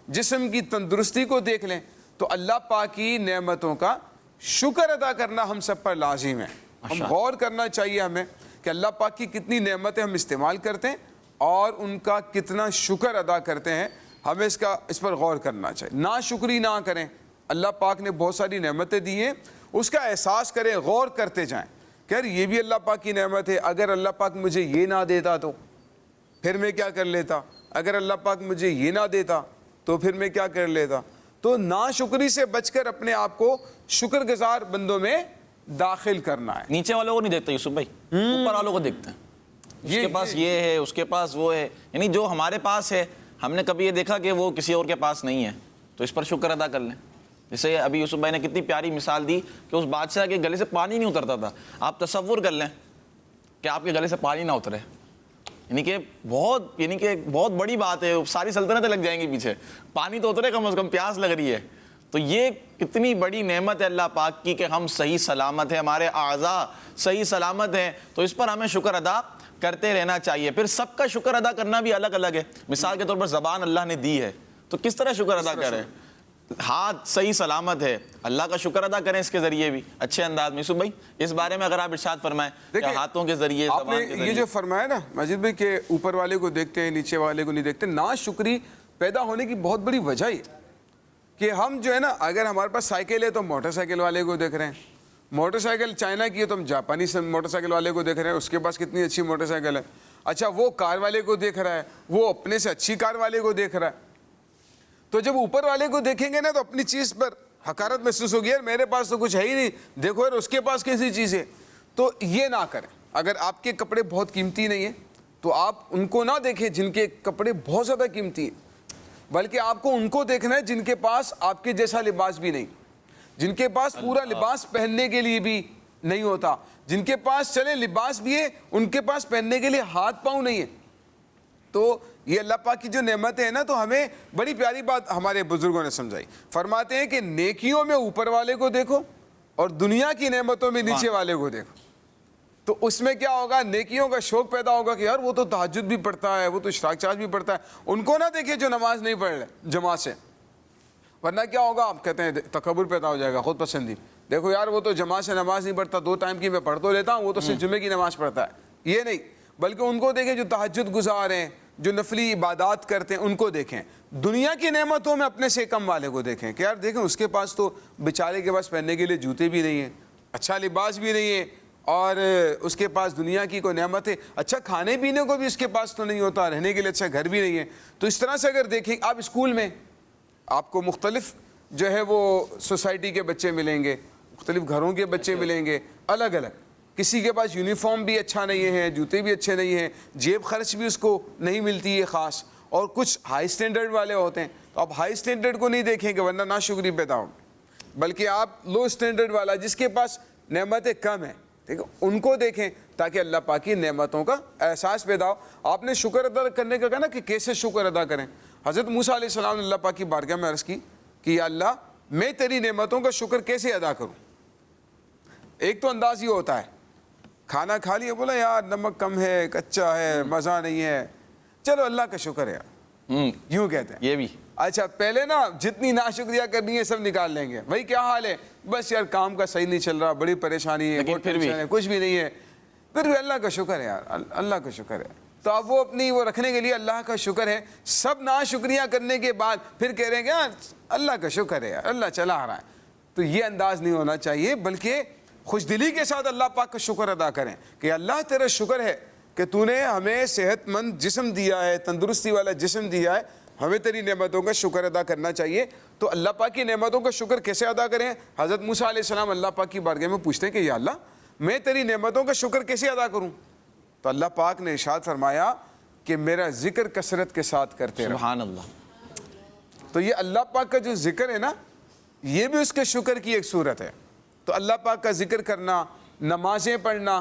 جسم کی تندرستی کو دیکھ لیں, تو اللہ پاک کی نعمتوں کا شکر ادا کرنا ہم سب پر لازم ہے. ہم غور کرنا چاہیے ہمیں کہ اللہ پاک کی کتنی نعمتیں ہم استعمال کرتے ہیں اور ان کا کتنا شکر ادا کرتے ہیں. ہمیں اس پر غور کرنا چاہیے, ناشکری نہ کریں. اللہ پاک نے بہت ساری نعمتیں دی ہیں, اس کا احساس کریں, غور کرتے جائیں کہ یار یہ بھی اللہ پاک کی نعمت ہے. اگر اللہ پاک مجھے یہ نہ دیتا تو پھر میں کیا کر لیتا, اگر اللہ پاک مجھے یہ نہ دیتا تو پھر میں کیا کر لیتا. تو ناشکری سے بچ کر اپنے آپ کو شکر گزار بندوں میں داخل کرنا ہے. نیچے والوں کو نہیں دیکھتے یوسف بھائی, اوپر والوں کو دیکھتے ہیں. اس کے پاس یہ ہے, اس کے پاس وہ ہے, یعنی جو ہمارے پاس ہے ہم نے کبھی یہ دیکھا کہ وہ کسی اور کے پاس نہیں ہے, تو اس پر شکر ادا کر لیں. جیسے ابھی یوسف بھائی نے کتنی پیاری مثال دی کہ اس بادشاہ کے گلے سے پانی نہیں اترتا تھا. آپ تصور کر لیں کہ آپ کے گلے سے پانی نہ اترے, یعنی کہ بہت بڑی بات ہے, ساری سلطنتیں لگ جائیں گی پیچھے, پانی تو اترے کم از کم, پیاس لگ رہی ہے. تو یہ کتنی بڑی نعمت ہے اللہ پاک کی کہ ہم صحیح سلامت ہیں, ہمارے اعضاء صحیح سلامت ہیں, تو اس پر ہمیں شکر ادا کرتے رہنا چاہیے. پھر سب کا شکر ادا کرنا بھی الگ الگ ہے. مثال کے طور پر زبان اللہ نے دی ہے, تو کس طرح شکر ادا کریں. ہاتھ صحیح سلامت ہے, اللہ کا شکر ادا کریں اس کے ذریعے بھی اچھے انداز میں. یوسف بھائی اس بارے میں اگر آپ ارشاد فرمائیں کہ ہاتھوں کے ذریعے, زبان کے ذریعے. یہ جو فرمایا نا مجید بھائی کہ اوپر والے کو دیکھتے ہیں, نیچے والے کو نہیں دیکھتے, ناشکری پیدا ہونے کی بہت بڑی وجہ ہے کہ ہم جو ہے نا, اگر ہمارے پاس سائیکل ہے تو موٹر سائیکل والے کو دیکھ رہے ہیں, موٹر سائیکل چائنا کی ہے تو ہم جاپانی موٹر سائیکل والے کو دیکھ رہے ہیں, اس کے پاس کتنی اچھی موٹر سائیکل ہے. اچھا وہ کار والے کو دیکھ رہا ہے, وہ اپنے سے اچھی کار والے کو دیکھ رہا ہے. تو جب اوپر والے کو دیکھیں گے نا تو اپنی چیز پر حقارت محسوس ہوگی, یار میرے پاس تو کچھ ہے ہی نہیں, دیکھو یار اس کے پاس کیسی چیز ہے. تو یہ نہ کریں. اگر آپ کے کپڑے بہت قیمتی نہیں ہیں تو آپ ان کو نہ دیکھیں جن کے کپڑے بہت زیادہ قیمتی ہیں, بلکہ آپ کو ان کو دیکھنا ہے جن کے پاس آپ کے جیسا لباس بھی نہیں, جن کے پاس پورا لباس پہننے کے لیے بھی نہیں ہوتا, جن کے پاس چلے لباس بھی ہے ان کے پاس پہننے کے لیے ہاتھ پاؤں نہیں ہے. تو یہ اللہ پاک کی جو نعمتیں ہیں نا, تو ہمیں بڑی پیاری بات ہمارے بزرگوں نے سمجھائی. فرماتے ہیں کہ نیکیوں میں اوپر والے کو دیکھو اور دنیا کی نعمتوں میں نیچے والے کو دیکھو. تو اس میں کیا ہوگا, نیکیوں کا شوق پیدا ہوگا کہ یار وہ تو تہجد بھی پڑھتا ہے, وہ تو اشراق چاش بھی پڑھتا ہے. ان کو نہ دیکھیں جو نماز نہیں پڑھ رہے جماعت سے, ورنہ کیا ہوگا, آپ کہتے ہیں تکبر پیدا ہو جائے گا, خود پسندی. دیکھو یار وہ تو جماعت سے نماز نہیں پڑھتا, 2 ٹائم کی میں پڑھ تو لیتا ہوں, وہ تو صرف جمعے کی نماز پڑھتا ہے. یہ نہیں, بلکہ ان کو دیکھیں جو تہجد گزار ہیں, جو نفلی عبادات کرتے ہیں, ان کو دیکھیں. دنیا کی نعمتوں میں اپنے سے کم والے کو دیکھیں کہ یار دیکھیں اس کے پاس تو بیچارے کے پاس پہننے کے لیے جوتے بھی نہیں ہیں, اچھا لباس بھی نہیں ہے, اور اس کے پاس دنیا کی کوئی نعمت ہے, اچھا کھانے پینے کو بھی اس کے پاس تو نہیں ہوتا, رہنے کے لیے اچھا گھر بھی نہیں ہے. تو اس طرح سے اگر دیکھیں, آپ اسکول میں آپ کو مختلف جو ہے وہ سوسائٹی کے بچے ملیں گے, مختلف گھروں کے بچے ملیں گے, الگ الگ. کسی کے پاس یونیفارم بھی اچھا نہیں ہے, جوتے بھی اچھے نہیں ہیں, جیب خرچ بھی اس کو نہیں ملتی ہے خاص, اور کچھ ہائی سٹینڈرڈ والے ہوتے ہیں. تو آپ ہائی سٹینڈرڈ کو نہیں دیکھیں کہ ورنہ ناشکری پیدا ہو، بلکہ آپ لو سٹینڈرڈ والا جس کے پاس نعمتیں کم ہیں، ٹھیک ہے، ان کو دیکھیں تاکہ اللہ پاک کی نعمتوں کا احساس پیدا ہو. آپ نے شکر ادا کرنے کا کہا نا کہ کیسے شکر ادا کریں. حضرت موسیٰ علیہ السلام نے اللہ پاک کی بارگاہ میں عرض کی کہ یا اللہ میں تیری نعمتوں کا شکر کیسے ادا کروں. ایک تو انداز یہ ہوتا ہے کھانا کھا لیا بولا یار نمک کم ہے، کچا ہے، مزہ نہیں ہے، چلو اللہ کا شکر ہے یار، یوں کہتے ہیں. یہ بھی اچھا پہلے نا جتنی ناشکریہ کرنی ہے سب نکال لیں گے. بھائی کیا حال ہے؟ بس یار کام کا صحیح نہیں چل رہا، بڑی پریشانی ہے، بہت ٹینشن ہے، کچھ بھی نہیں ہے. پھر بھی اللہ کا شکر ہے یار، اللہ کا شکر ہے. تو اب وہ اپنی وہ رکھنے کے لیے اللہ کا شکر ہے. سب ناشکریہ کرنے کے بعد پھر کہہ رہے ہیں کہ یار اللہ کا شکر ہے یار، اللہ چلا آ رہا ہے. تو یہ انداز نہیں ہونا چاہیے، بلکہ خوش دلی کے ساتھ اللہ پاک کا شکر ادا کریں کہ اللہ تیرا شکر ہے کہ تو نے ہمیں صحت مند جسم دیا ہے، تندرستی والا جسم دیا ہے، ہمیں تیری نعمتوں کا شکر ادا کرنا چاہیے. تو اللہ پاک کی نعمتوں کا شکر کیسے ادا کریں؟ حضرت موسیٰ علیہ السلام اللہ پاک کی بارگاہ میں پوچھتے ہیں کہ یا اللہ میں تیری نعمتوں کا شکر کیسے ادا کروں؟ تو اللہ پاک نے ارشاد فرمایا کہ میرا ذکر کثرت کے ساتھ کرتے رہو. سبحان اللہ. تو یہ اللہ پاک کا جو ذکر ہے نا، یہ بھی اس کے شکر کی ایک صورت ہے. تو اللہ پاک کا ذکر کرنا، نمازیں پڑھنا،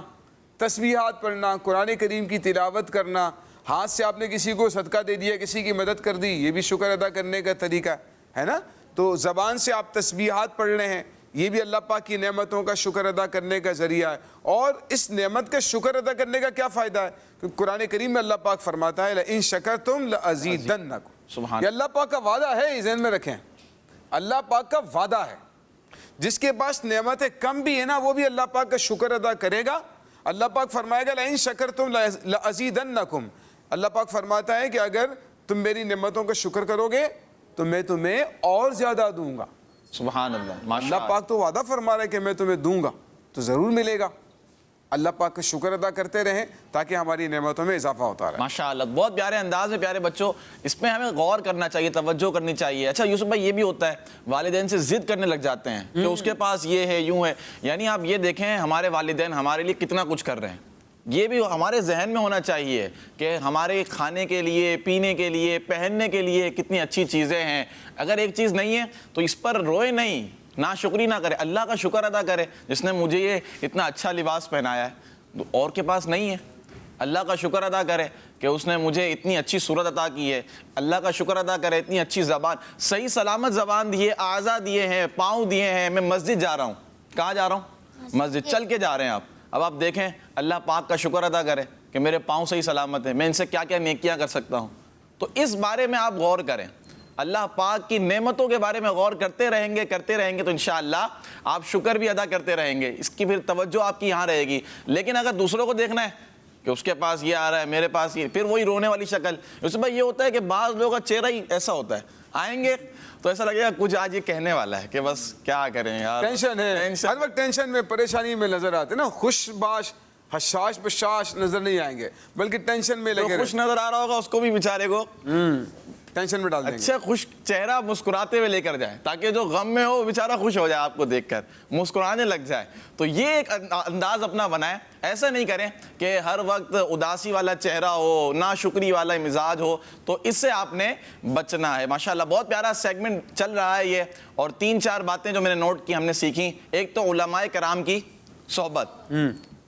تسبیحات پڑھنا، قرآن کریم کی تلاوت کرنا، ہاتھ سے آپ نے کسی کو صدقہ دے دیا، کسی کی مدد کر دی، یہ بھی شکر ادا کرنے کا طریقہ ہے نا. تو زبان سے آپ تسبیحات پڑھ رہے ہیں، یہ بھی اللہ پاک کی نعمتوں کا شکر ادا کرنے کا ذریعہ ہے. اور اس نعمت کا شکر ادا کرنے کا کیا فائدہ ہے؟ کہ قرآن کریم میں اللہ پاک فرماتا ہے لَإِن شَكَرْتُمْ لَأَزِيدَنَّكُمْ. سبحان یہ اللہ پاک کا وعدہ ہے، یہ ذہن میں رکھیں. اللہ پاک کا وعدہ ہے. جس کے پاس نعمتیں کم بھی ہیں نا وہ بھی اللہ پاک کا شکر ادا کرے گا. اللہ پاک فرمائے گا لَإِن شَكَرْتُمْ لَأَزِيدَنَّكُمْ. اللہ پاک فرماتا ہے کہ اگر تم میری نعمتوں کا شکر کرو گے تو میں تمہیں اور زیادہ دوں گا. سبحان اللہ. اللہ پاک تو وعدہ فرما رہا ہے کہ میں تمہیں دوں گا تو ضرور ملے گا. اللہ پاک کا شکر ادا کرتے رہیں تاکہ ہماری نعمتوں میں اضافہ ہوتا رہے. ماشاءاللہ بہت پیارے انداز میں. پیارے بچوں اس میں ہمیں غور کرنا چاہیے، توجہ کرنی چاہیے. اچھا یوسف بھائی یہ بھی ہوتا ہے والدین سے ضد کرنے لگ جاتے ہیں کہ اس کے پاس یہ ہے، یوں ہے. یعنی آپ یہ دیکھیں ہمارے والدین ہمارے لیے کتنا کچھ کر رہے ہیں. یہ بھی ہمارے ذہن میں ہونا چاہیے کہ ہمارے کھانے کے لیے، پینے کے لیے، پہننے کے لیے کتنی اچھی چیزیں ہیں. اگر ایک چیز نہیں ہے تو اس پر روئے نہیں، ناشکری نہ کرے، اللہ کا شکر ادا کرے جس نے مجھے یہ اتنا اچھا لباس پہنایا ہے، اور کے پاس نہیں ہے. اللہ کا شکر ادا کرے کہ اس نے مجھے اتنی اچھی صورت عطا کی ہے. اللہ کا شکر ادا کرے اتنی اچھی زبان، صحیح سلامت زبان دیے، اعضاء دیے ہیں، پاؤں دیے ہیں. میں مسجد جا رہا ہوں. کہاں جا رہا ہوں؟ مسجد. چل کے جا رہے ہیں آپ. اب آپ دیکھیں اللہ پاک کا شکر ادا کرے کہ میرے پاؤں صحیح سلامت ہیں، میں ان سے کیا کیا نیکیاں کر سکتا ہوں. تو اس بارے میں آپ غور کریں. اللہ پاک کی نعمتوں کے بارے میں غور کرتے رہیں گے تو انشاءاللہ آپ شکر بھی ادا کرتے رہیں گے. اس کی پھر توجہ آپ کی یہاں رہے گی. لیکن اگر دوسروں کو دیکھنا ہے کہ اس کے پاس یہ آ رہا ہے، میرے پاس یہ، پھر وہی رونے والی شکل. اس میں یہ ہوتا ہے کہ بعض لوگوں کا چہرہ ہی ایسا ہوتا ہے، آئیں گے تو ایسا لگے گا کچھ آج یہ کہنے والا ہے کہ بس کیا کریں یار، ٹینشن ہے، ہر وقت ٹینشن میں، پریشانی میں نظر آتے نا. خوش باش حشاش بشاش نظر نہیں آئیں گے بلکہ ٹینشن میں لگے. خوش نظر آ رہا ہوگا اس کو بھی بیچارے کو ٹینشن میں ڈال دیں گے. اچھا خوش چہرہ مسکراتے ہوئے لے کر جائے تاکہ جو غم میں ہو وہ بیچارہ خوش ہو جائے، آپ کو دیکھ کر مسکرانے لگ جائے. تو یہ ایک انداز اپنا بنائیں. ایسا نہیں کریں کہ ہر وقت اداسی والا چہرہ ہو، ناشکری والا مزاج ہو. تو اس سے آپ نے بچنا ہے. ماشاءاللہ بہت پیارا سیگمنٹ چل رہا ہے یہ. اور 3-4 باتیں جو میں نے نوٹ کی ہم نے سیکھی. ایک تو علماء کرام کی صحبت.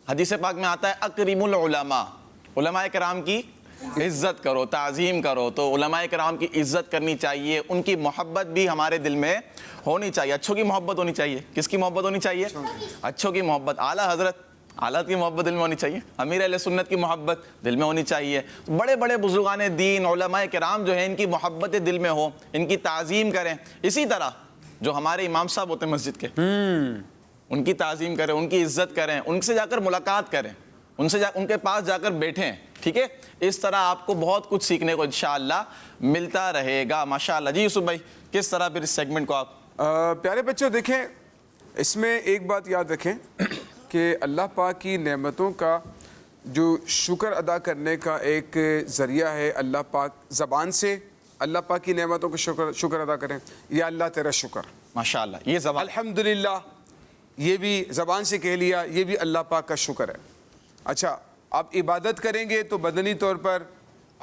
حدیث پاک میں آتا ہے اکریم العلماء، علماء کرام کی عزت کرو، تعظیم کرو. تو علماء کرام کی عزت کرنی چاہیے، ان کی محبت بھی ہمارے دل میں ہونی چاہیے. اچھوں کی محبت ہونی چاہیے. کس کی محبت ہونی چاہیے؟ اچھوں کی محبت. اعلیٰ حضرت کی محبت دل میں ہونی چاہیے. امیر اہل سنت کی محبت دل میں ہونی چاہیے. بڑے بڑے بزرگان دین علماء کرام جو ہیں ان کی محبت دل میں ہو، ان کی تعظیم کریں. اسی طرح جو ہمارے امام صاحب ہوتے ہیں مسجد کے، ان کی تعظیم کریں، ان کی عزت کریں، ان سے جا کر ملاقات کریں، ان کے پاس جا کر بیٹھیں. ٹھیک ہے، اس طرح آپ کو بہت کچھ سیکھنے کو انشاءاللہ ملتا رہے گا. ماشاءاللہ. جی یوسف بھائی کس طرح پھر اس سیگمنٹ کو آپ پیارے بچوں دیکھیں اس میں ایک بات یاد رکھیں کہ اللہ پاک کی نعمتوں کا جو شکر ادا کرنے کا ایک ذریعہ ہے. اللہ پاک زبان سے اللہ پاک کی نعمتوں کا شکر ادا کریں. یا اللہ تیرا شکر. ماشاءاللہ یہ زبان الحمدللہ یہ بھی زبان سے کہہ لیا، یہ بھی اللہ پاک کا شکر ہے. اچھا آپ عبادت کریں گے تو بدنی طور پر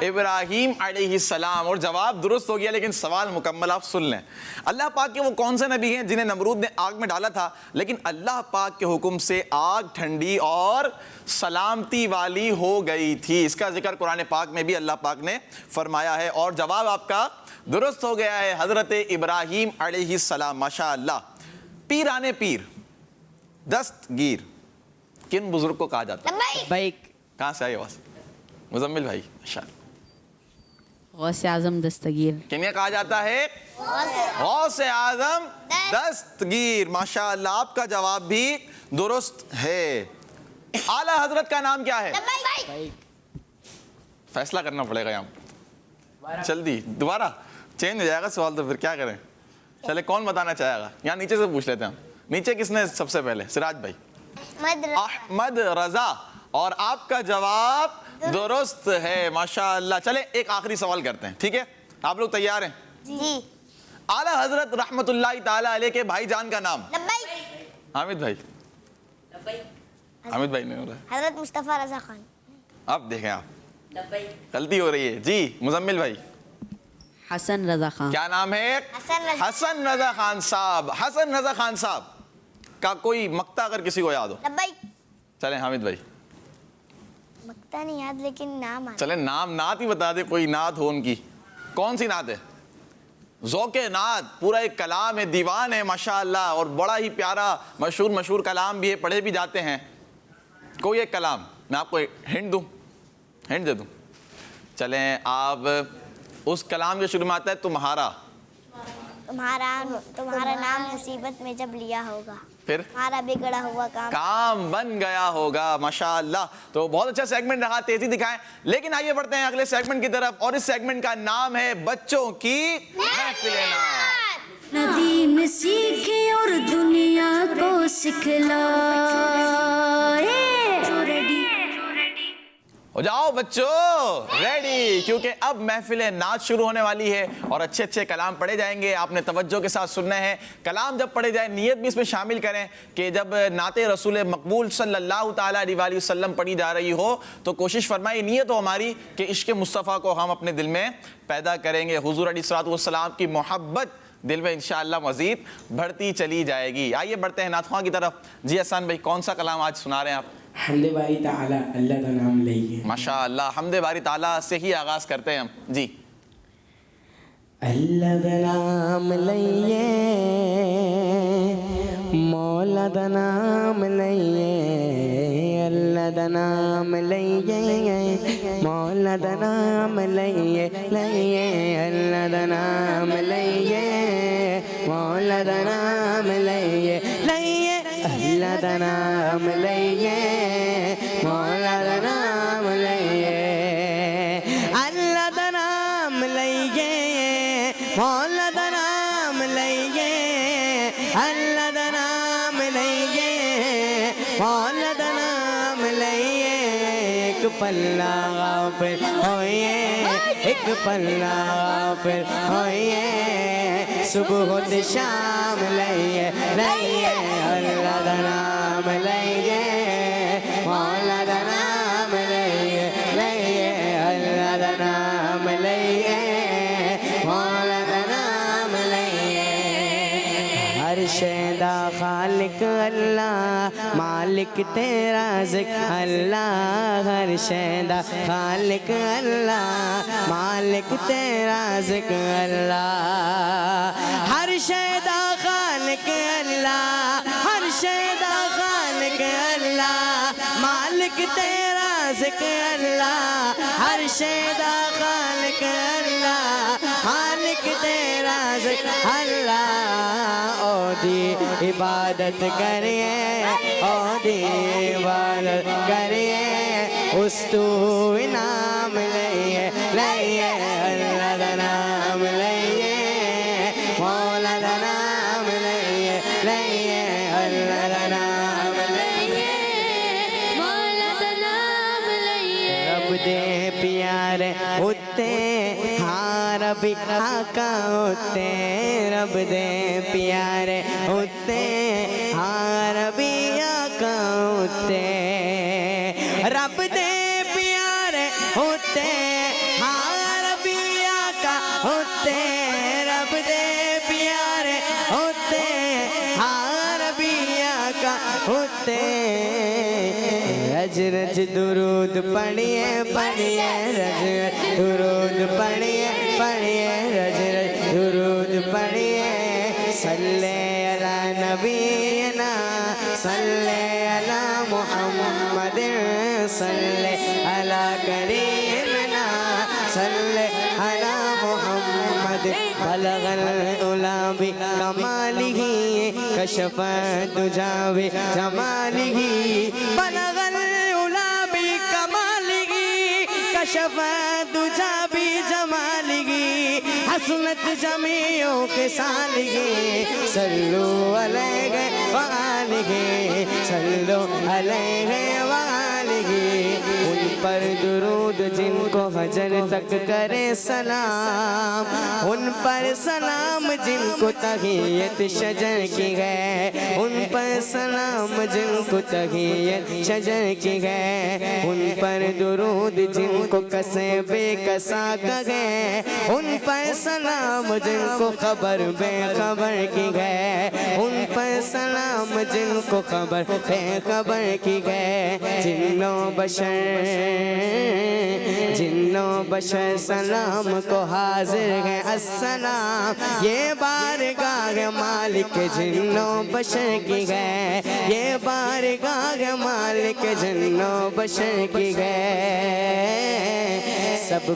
ابراہیم علیہ السلام. اور جواب درست ہو گیا, لیکن سوال مکمل آپ سن لیں. اللہ پاک کے وہ کون سے نبی ہیں جنہیں نمرود نے آگ میں ڈالا تھا, لیکن اللہ پاک کے حکم سے آگ ٹھنڈی اور سلامتی والی ہو گئی تھی. اس کا ذکر قرآن پاک میں بھی اللہ پاک نے فرمایا ہے. اور جواب آپ کا درست ہو گیا ہے, حضرت ابراہیم علیہ السلام. ماشاء اللہ. پیران پیر, دستگیر, کن بزرگ کو کہا جاتا ہے؟ بائک. کہاں سے آئی آواز؟ مزمل بھائی. ماشاء اللہ. غوث اعظم دستگیر. کنہیں کہا جاتا ہے؟ غوث اعظم دستگیر. ماشاء اللہ, آپ کا جواب بھی درست ہے. اعلیٰ حضرت کا نام کیا ہے؟ فیصلہ کرنا پڑے گا یہاں. جلدی دوبارہ چینج ہو جائے گا سوال تو پھر کیا کریں. چلے کون بتانا چاہے گا؟ یہاں نیچے سے پوچھ لیتے ہیں ہم. نیچے کس نے سب سے پہلے؟ سراج بھائی. احمد رضا. اور آپ کا جواب درست ہے. ماشاء اللہ. چلے ایک آخری سوال کرتے ہیں, ٹھیک ہے؟ آپ لوگ تیار ہیں؟ جی. اعلیٰ حضرت رحمت اللہ تعالیٰ علیہ کے بھائی جان کا نام؟ حامد بھائی. حامد بھائی نہیں ہو رہا ہے. حضرت مصطفیٰ رضا خان. اب دیکھیں آپ, غلطی ہو رہی ہے. جی مزمل بھائی. حسن رضا خان. کیا نام ہے؟ حسن رضا خان صاحب. حسن رضا خان صاحب کا کوئی مقطع اگر کسی کو یاد ہو؟ چلیں حامد بھائی. مقطع نہیں یاد, لیکن نام آتا. چلیں نام, نعت ہی بتا دے, کوئی نعت ہو ان کی. کون سی نعت ہے؟ ذوق نعت, پورا ایک کلام ہے, دیوان ہے ماشاء اللہ, اور بڑا ہی پیارا مشہور کلام بھی ہے, پڑھے بھی جاتے ہیں. کوئی ایک کلام, میں آپ کو ہنٹ دوں, ہنٹ دے دوں. چلیں آپ, اس کلام کے شروع میں آتا ہے تمہارا نام مصیبت میں جب لیا ہوگا, پھر ہمارا بگڑا ہوا کام بن گیا ہوگا. ماشاء اللہ. تو بہت اچھا سیگمنٹ رہا, تیزی دکھائیں. لیکن آئیے بڑھتے ہیں اگلے سیگمنٹ کی طرف, اور اس سیگمنٹ کا نام ہے بچوں کی محفل نعت. ندیم سیکھے اور دنیا کو سکھلائے. ہو جاؤ بچوں ریڈی, کیونکہ اب محفل نعت شروع ہونے والی ہے اور اچھے اچھے کلام پڑھے جائیں گے. آپ نے توجہ کے ساتھ سننا ہے. کلام جب پڑھے جائیں, نیت بھی اس میں شامل کریں کہ جب نعت رسول مقبول صلی اللہ تعالیٰ علیہ وسلم پڑھی جا رہی ہو تو کوشش فرمائیں, نیت ہو ہماری کہ عشق مصطفیٰ کو ہم اپنے دل میں پیدا کریں گے. حضور علیہ الصلوۃ والسلام کی محبت دل میں انشاءاللہ مزید بڑھتی چلی جائے گی. آئیے بڑھتے ہیں نعت خواں کی طرف. جی احسان بھائی, کون سا کلام آج سنا رہے ہیں آپ؟ حمد باری تعالیٰ, اللہ کا نام لئیے. ماشاء اللہ. حمد باری تعالیٰ سے ہی آغاز کرتے ہیں ہم. جی. اللہ دا نام لئیے, مولا دا نام لئیے, اللہ دا نام لئیے, مولا دا نام لئیے, اللہ دا نام لئیے, مولا دا نام لئیے, اللہ دا نام لئیے, مولا دا نام لئیے, اللہ دا نام لئیے, مولا دا نام لئیے, اللہ دا نام لئیے, مولا دا نام لئیے. ایک پلہ غافل ہوئیے, ایک پلہ غافل ہوئیے, صبح و شام لئیے, اللہ دا نام لئیے, مولا دا نام لئیے, اللہ دا نام لئیے, مولا دا نام لئیے. ہر شے دا خالق اللہ, مالک تیرا ذکر اللہ, ہر شے دا خالق اللہ, مالک تیرا ذکر اللہ, ہر شے دا خالق اللہ, ہر شے دا خالق اللہ, مالک تیرا ذکر اللہ, ہر شے دا خالق اللہ, مالک تیرا ذکر اللہ. او دی عبادت کریے, او دی عبادت کریے, اس تو انعام لئیے, اللہ دا نام لئیے, مولا دا نام لئیے, اللہ دا نام لئیے, مولا دا نام لئیے. رب دے پیارے ہوتے, ہاں ربی آقا ہوتے, رب دے پیارے ہوتے, ہاں ربی آقا ہوتے, رب دے پیارے ہوتے, ہوتے رب دے پیارے ہوتے ہاں نبی آقا ہوتے رج رج درود پڑھیے پڑھیے رج رج درود پڑھیے پڑھیے رج رج درود پڑھیے صلی علی نبینا صلی علی محمد صلی علی کریمنا صلی علی محمد بلغ العلا بکمالہ کشف الدجا بجمالہ بلغ العلا بکمالہ کشف الدجا بجمالہ حسنت جمیع خصالہ صلو علیہ وآلہ صلو علیہ وآلہ ان پر درود جن کو حجر تک کرے سلام ان پر سلام جن کو تحیت شجر کی ہے ان پر سلام جن کو تحیت شجر کی ہے ان پر درود جن کو کسے بے کسا کہے ان پر سلام جن کو خبر بے خبر کی ہے ان پر سلام جن کو خبر بے خبر کی ہے جنوں بشر سلام کو حاضر ہے السلام یہ بارگاہ مالک جنوں بشر کی ہے یہ بارگاہ مالک جنوں بشر کی ہے سب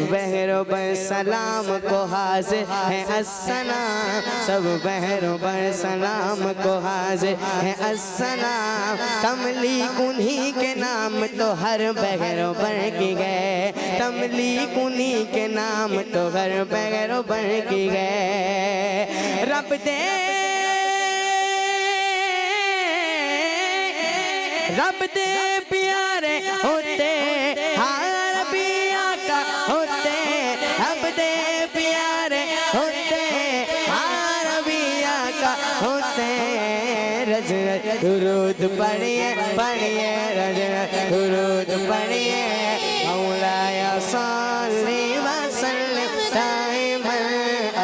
بغیروں پر سلام کو حاضر ہے السلام سب بہروں پر سلام کو حاضر ہے السلام تملیک انہی کے نام تو ہر بغیروں پر کی گئے تملیک انہی کے نام تو ہر بغیروں پر کی گئے رب دے پیارے ہوتے ہاں نبی آقا ہوتے رب دے پیارے ہوتے ہاں نبی آقا ہوتے رج رج درود پڑھیے پڑھیے رج رج درود پڑھیے مولایا صلی وسلم دائما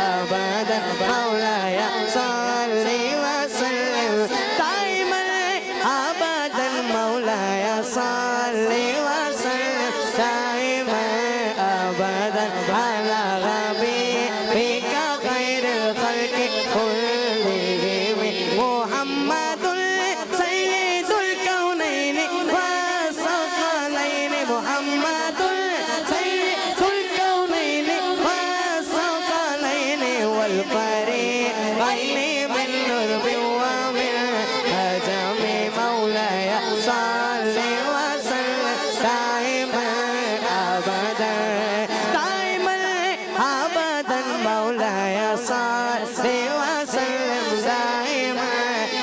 ابدا مولایا صلی وسلم دائما ابدا مولایا صلی وسلم دائما ابدا على حبيبك خير الخلق كلهم محمد سيد الكونين والثقلين محمد سيد الكونين والثقلين والفريقين من نور ومن عجم مولاي صل وسلم دائما ابدا دائما ابدا مولاي صل وسلم دائما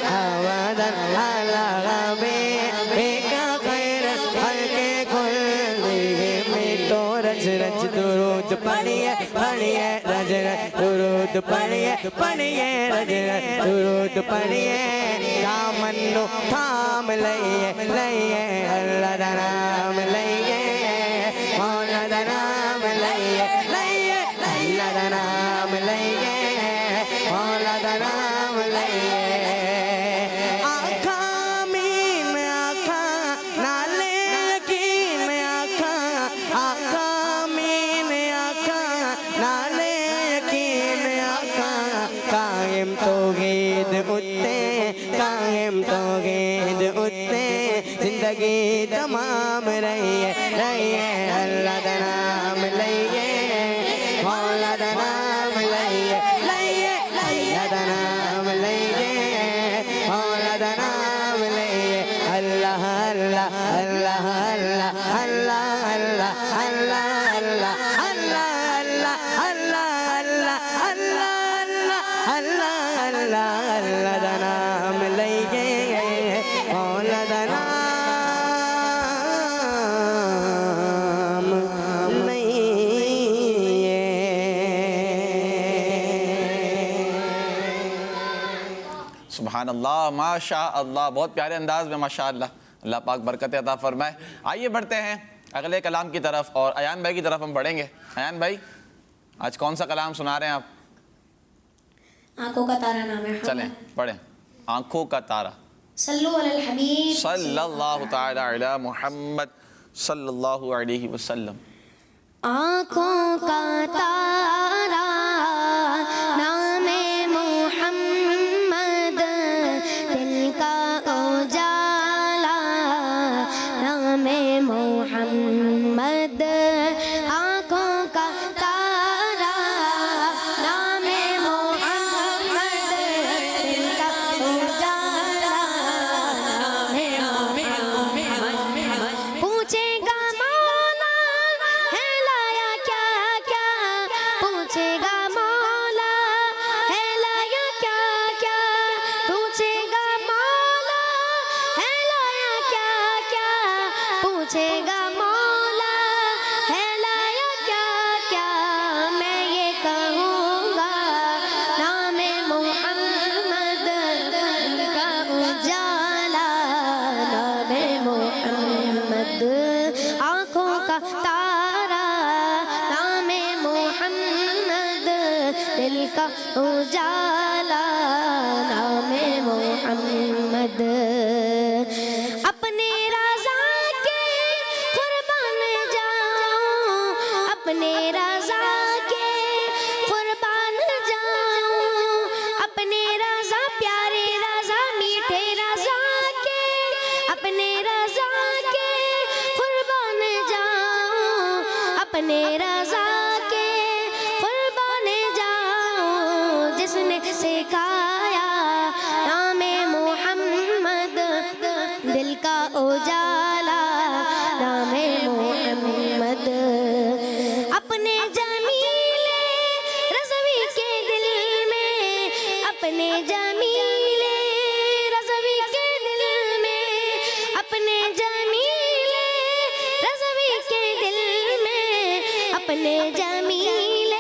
ابدا على حبيبك خير الخلق كلهم تو رج رج درود پڑھیے پڑھیے رج رج درود پڑھیے پڑھیے رج رج درود پڑھیے دامن نو تھام لئیے لئیے اللہ دا نام لئیے مولا دا نام لئیے لئیے اللہ دا نام لئیے مولا دا نام لئیے آنکھاں مین آنکھاں نالے یقین آنکھاں آنکھاں مین آنکھاں نالے یقین آنکھاں قائم توحید اتے قائم توحید اتے زندگی تمام رہیے رہیے اللہ دا نام لئیے مولا دا نام لئیے لئیے اللہ دا نام لئیے مولا دا نام لئیے اللہ اللہ اللہ اللہ اللہ اللہ اللہ اللہ اللہ اللہ اللہ اللہ اللہ اللہ دا نام لئیے مولا دا نام سبحان اللہ ماشاء اللہ بہت پیارے انداز میں ماشاء اللہ اللہ پاک برکت عطا فرمائے. آئیے بڑھتے ہیں اگلے کلام کی طرف اور ایان بھائی کی طرف ہم بڑھیں گے. ایان بھائی آج کون سا کلام سنا رہے ہیں آپ؟ آنکھوں کا تارا نام ہے. چلیں پڑھیں. آنکھوں کا تارا. صلو علی الحبیب صلی اللہ تعالی علی محمد صلی اللہ علیہ وسلم. آنکھوں کا تارا نام محمد، دل کا اجالا نام محمد. آنکھوں کا تارا نام محمد، دل کا اجالا نام محمد. پوچھے گا مولا ہے لایا کیا کیا، پوچھے گا مولا ہے لایا کیا کیا، پوچھے گا مولا ہے لایا کیا کیا، پوچھے گا مولا ہے لایا کیا کیا. میں یہ کہوں گا نام محمد، دل کا اجالا نام محمد. آنکھوں کا تارا نام محمد، دل کا اجالا نام محمد. اپنے رضا کے قربان جاؤں، اپنے رضا کے قربان جاؤں، اپنے رضا پیارے رضا میٹھے رضا کے، اپنے رضا کے قربان جاؤں، اپنے رضا کے قربان جاؤں. جس نے سکھایا نام محمد، دل کا اجالا نام محمد. اپنے جمیل رضوی کے دل میں، اپنے جمیل رضوی کے دل میں، اپنے جمیل رضوی کے دل میں، اپنے جمیل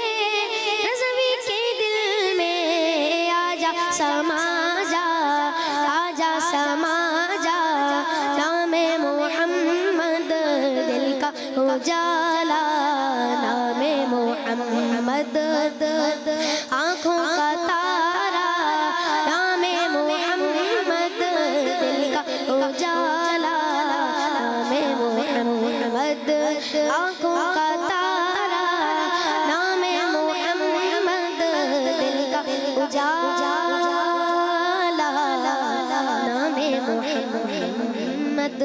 رضوی کے دل میں. آجا سما جا، آجا سما جا نام محمد، دل کا اجالا نام محمد. آنکھوں کا تارا نام محمد، دل کا اجالا نام محمد. آنکھوں کا تارا نام محمد، دل کا اجالا نام محمد.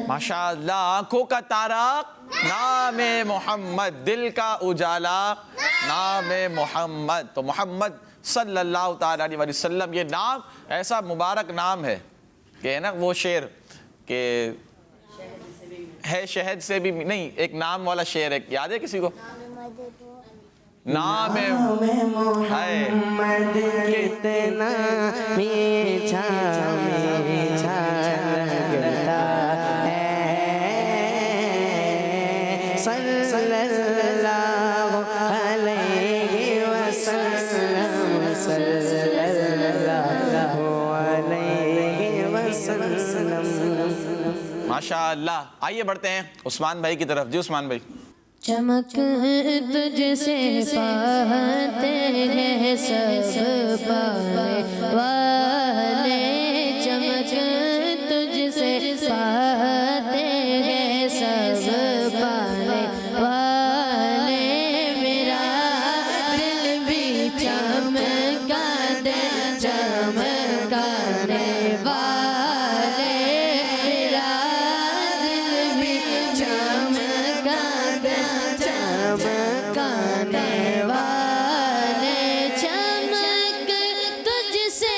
ماشاء اللہ. آنکھوں کا تارا نام محمد، دل کا اجالا نام محمد. تو محمد صلی اللہ تعالی علیہ وسلم یہ نام ایسا مبارک نام ہے کہ ہے نا وہ شعر کہ ہے شہد سے بھی نہیں، ایک نام والا شعر ہے، یاد ہے کسی کو؟ نام ہے محمد کتنا میٹھا میٹھا لگتا ہے، صلی اللہ علیہ وسلم، صلی اللہ علیہ وسلم. ماشاء اللہ. آئیے بڑھتے ہیں عثمان بھائی کی طرف. جی عثمان بھائی. چمک تجھ سے پاتے ہیں سب پانے والے، چمک تجھ سے پاتے ہیں سب پانے والے. میرا دل بھی چمکا دے چمکانے والے، میرا دل بھی چمکا دے چمکانے والے. چمک تجھ سے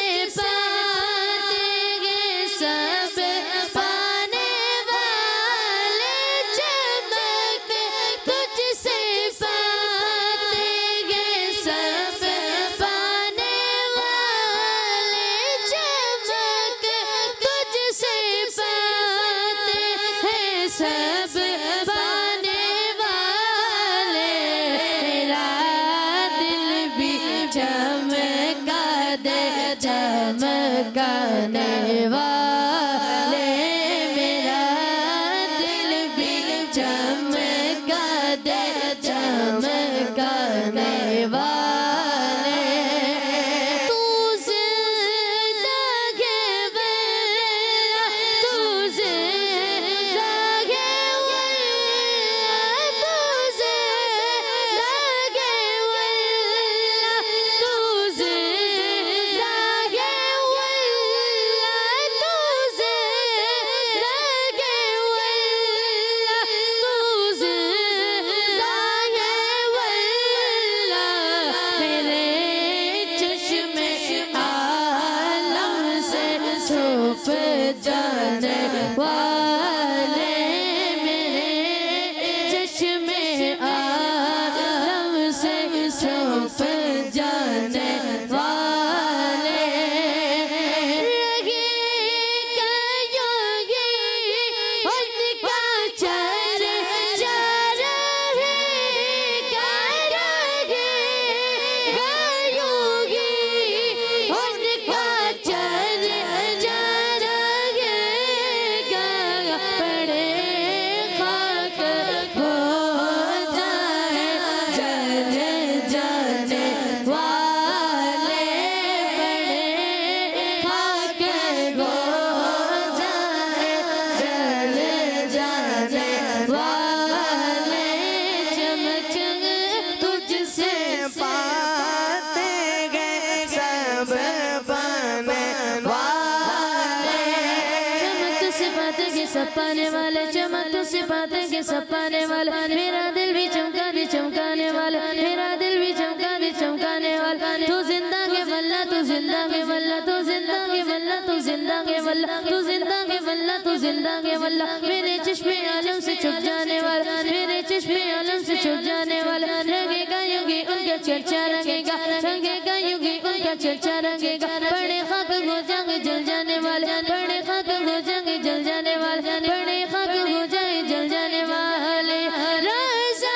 کے سپانے والا میرا دل بھی چمکانے چمکانے والا میرا دل بھی چمکانے چمکانے والا تو زندہ کے واللہ تو زندہ کے واللہ تو زندہ کے واللہ تو زندہ کے واللہ تو زندہ کے واللہ تو زندہ کے واللہ میرے چشم عالم سے چھپ جانے والا میرے چشم عالم سے چھپ جانے والا رنگے گا یوگی ان کا چرچا رنگے گا رنگے گا یوگی ان کا چرچا رنگے گا پڑے خاک ہو جائیں گے جل جانے والے پڑے خاک ہو جائیں گے جل جانے والے پڑے خاک ہو جائیں جل جانے والے رضا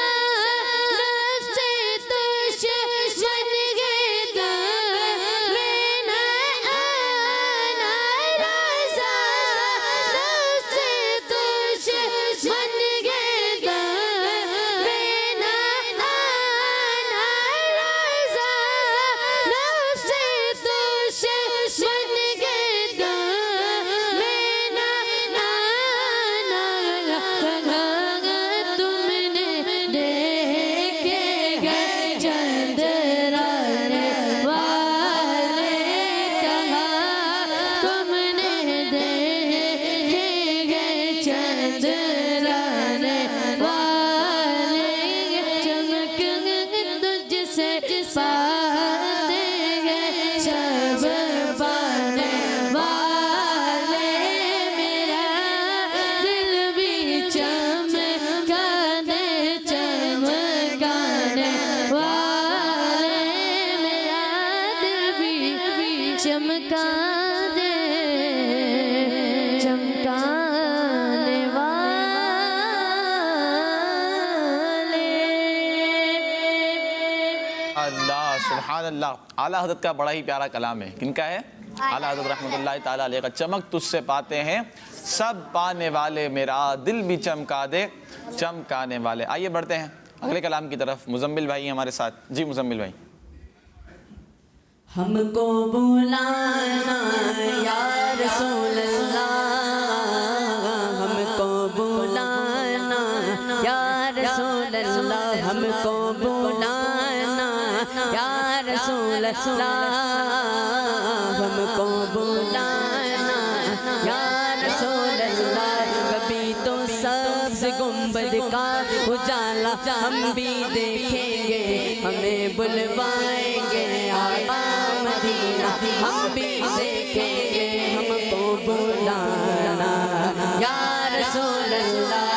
نفس تجھ بن گئے مینا آنا رضا نفس تجھ بن گئے مینا آنا رضا نفس تجھ بن گئے مینا آنا تم نے دیکھے گئے چندرانے والے کہاں تم نے دیکھے گئے چندرانے والے چمکیں تجھ سے پاتے گئے سب پانے والے میرا دل بھی چمکانے چمکانے والے میرا دل بھی چمکانے چمکانے والے اللہ سبحان اللہ. اعلیٰ حضرت کا بڑا ہی پیارا کلام ہے. کن کا ہے؟ اعلیٰ حضرت رحمۃ اللہ تعالیٰ علیہ کا. چمک تجھ سے پاتے ہیں سب پانے والے میرا دل بھی چمکا دے چمکانے والے. آئیے بڑھتے ہیں اگلے کلام کی طرف. مزمل بھائی ہمارے ساتھ. جی مزمل بھائی. ہم کو بلانا یا رسول اللہ ہم کو بلانا یا رسول اللہ ہم کو بلانا یا رسول اللہ ہم کو بلانا یا رسول اللہ کبھی تو سبز گنبد کا اجالا ہم بھی دیکھیں گے ہمیں بلوائیں گے آقا مدینہ ہم بھی دیکھیں گے ہم کو بلانا یا رسول اللہ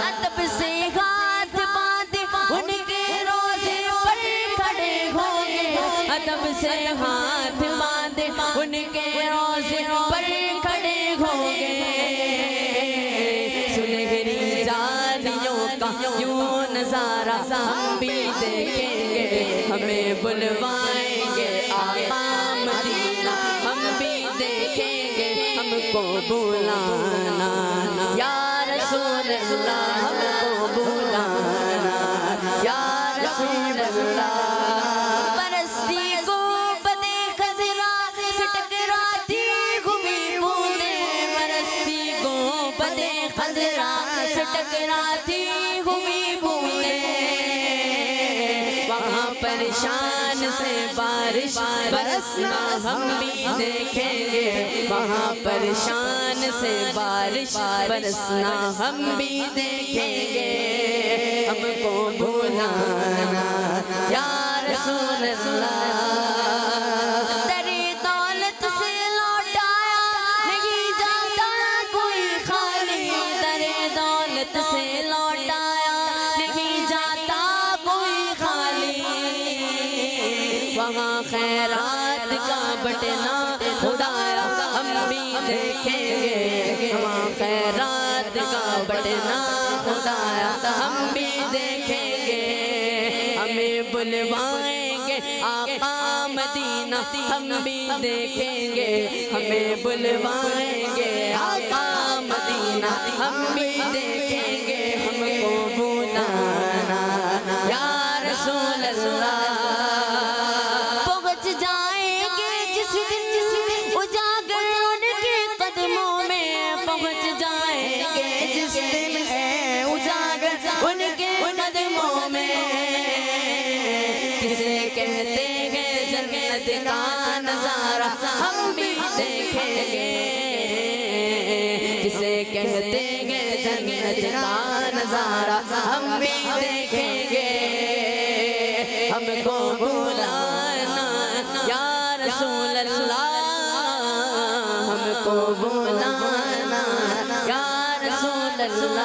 ادب سے ہاتھ باندھے ان کے روزے پر کھڑے ہوں گے ادب سے ہاتھ باندھے ان کے روزے پر کھڑے ہوں گے سنہری جانیوں کا یوں نظارہ ہم بھی دیکھیں گے ہمیں بلوائیں گے آقا مدینہ ہم بھی دیکھیں گے ہم کو بلانا یا رسول اللہ ہم کو بلانا یا رسول اللہ برستی کو بدے خزرا سے ٹکراتی ہوئی بوندیں برستی کو بدے خزرا سے ٹکراتی ہوئی بوندیں وہاں پریشان سے بارش برسنا ہم بھی دیکھیں گے وہاں پریشان سے بارش برسنا ہم بھی دیکھیں گے ہم کو بلانا یا رسول اللہ تیری دولت سے لوٹایا نہیں جاتا کوئی خالی تیری دولت سے لوٹایا نہیں جاتا کوئی خالی وہاں خیرات کا بٹنا خدایا ہم بھی دیکھیں گے وہاں خیرات کا بٹنا خدایا ہم بھی دیکھیں گے ہمیں بلوائیں گے آقا مدینہ ہم بھی دیکھیں گے ہمیں بلوائیں گے آقا مدینہ ہم بھی دیکھیں گے ہم کو بلانا یا رسول اللہ پہنچ جائیں گے جس دن اجاگر ان کے قدموں میں پہنچ جائیں گے جس دن اجاگر ان کے قدموں میں کسے کہتے ہیں جنت کا نظارہ ہم بھی دیکھیں گے کسے کہتے ہیں جنت جنت کا نظارہ ہم بھی دیکھیں گے ہم کو بلانا یا رسول اللہ ہم کو بلانا یا رسول اللہ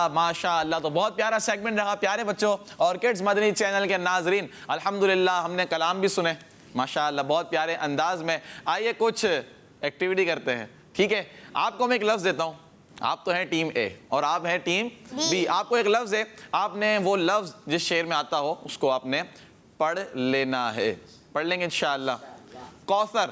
ماشاء اللہ تو بہت پیارا سیگمنٹ رہا پیارے بچوں اور کڈز مدنی چینل کے ناظرین الحمدللہ ہم نے کلام بھی سنے ماشاءاللہ بہت پیارے انداز میں آئیے کچھ ایکٹیویٹی کرتے ہیں ٹھیک ہے آپ کو میں ایک لفظ دیتا ہوں آپ تو ہیں ٹیم اے اور آپ ہیں ٹیم بی آپ کو ایک لفظ ہے آپ نے وہ لفظ جس شعر میں آتا ہو اس کو آپ نے پڑھ لینا ہے پڑھ لیں گے انشاءاللہ کوثر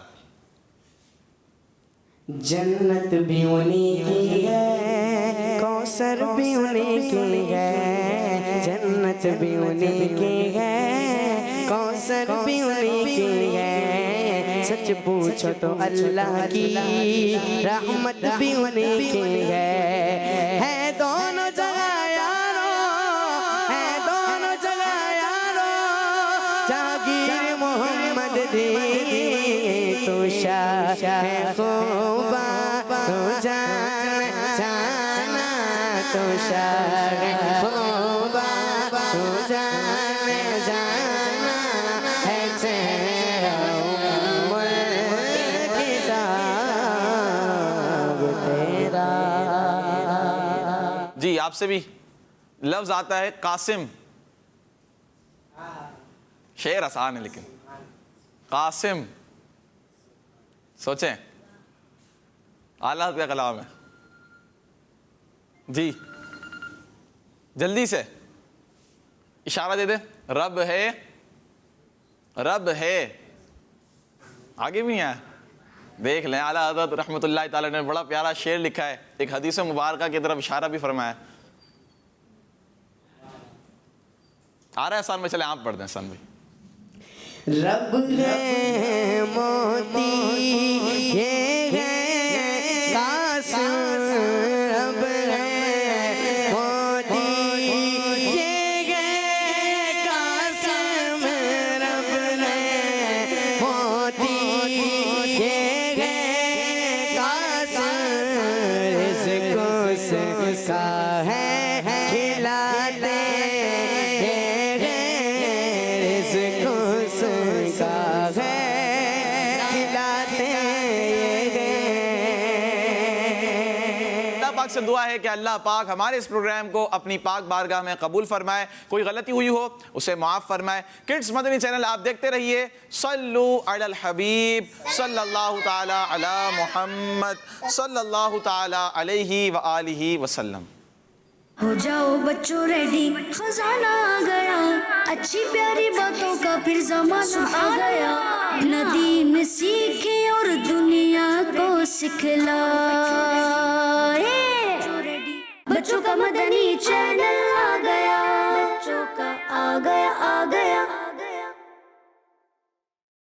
جنت بھی انہی کی ہے کوثر بھی انہی کی ہے جنت بھی انہی کی ہے کوثر بھی انہی کی ہے سچ پوچھو تو اللہ کی رحمت بھی انہی کی ہے دونوں جگہ یارو ہے دونوں جگہ یارو جاگیر محمد دی تو شاہ ہے خوبا تو جانا تو شاہ ہے خوبا تو جانا ہے تیرا کتاب تیرا جی آپ سے بھی لفظ آتا ہے قاسم شعر آسان ہے لیکن قاسم سوچیں اعلیٰ حضرت کا کلام ہے جی جلدی سے اشارہ دے دیں رب ہے آگے بھی ہیں دیکھ لیں اعلیٰ حضرت رحمۃ اللہ تعالی نے بڑا پیارا شعر لکھا ہے ایک حدیث مبارکہ کی طرف اشارہ بھی فرمایا ہے آ رہا ہے سان میں چلیں آپ پڑھ دیں سان بھائی رب ہے موتی یہ ہے قاسم رب ہے موتی یہ ہے قاسم رب ہے موتی یہ ہے قاسم رزق اس کا ہے کھلاتے سے دعا ہے کہ اللہ پاک ہمارے اس پروگرام کو اپنی پاک بارگاہ میں قبول فرمائے کوئی غلطی ہوئی ہو اسے معاف فرمائے کڈز مدنی چینل آپ دیکھتے رہیے صلو علی الحبیب صلی اللہ تعالی علی محمد صلی اللہ تعالی علیہ وآلہ وسلم ہو جاؤ بچوں ریڈی خزانہ آ گیا اچھی پیاری باتوں کا پھر زمانہ آ گیا اپنا دین سیکھے اور دنیا کو سکھلائے بچوں کا مدنی چینل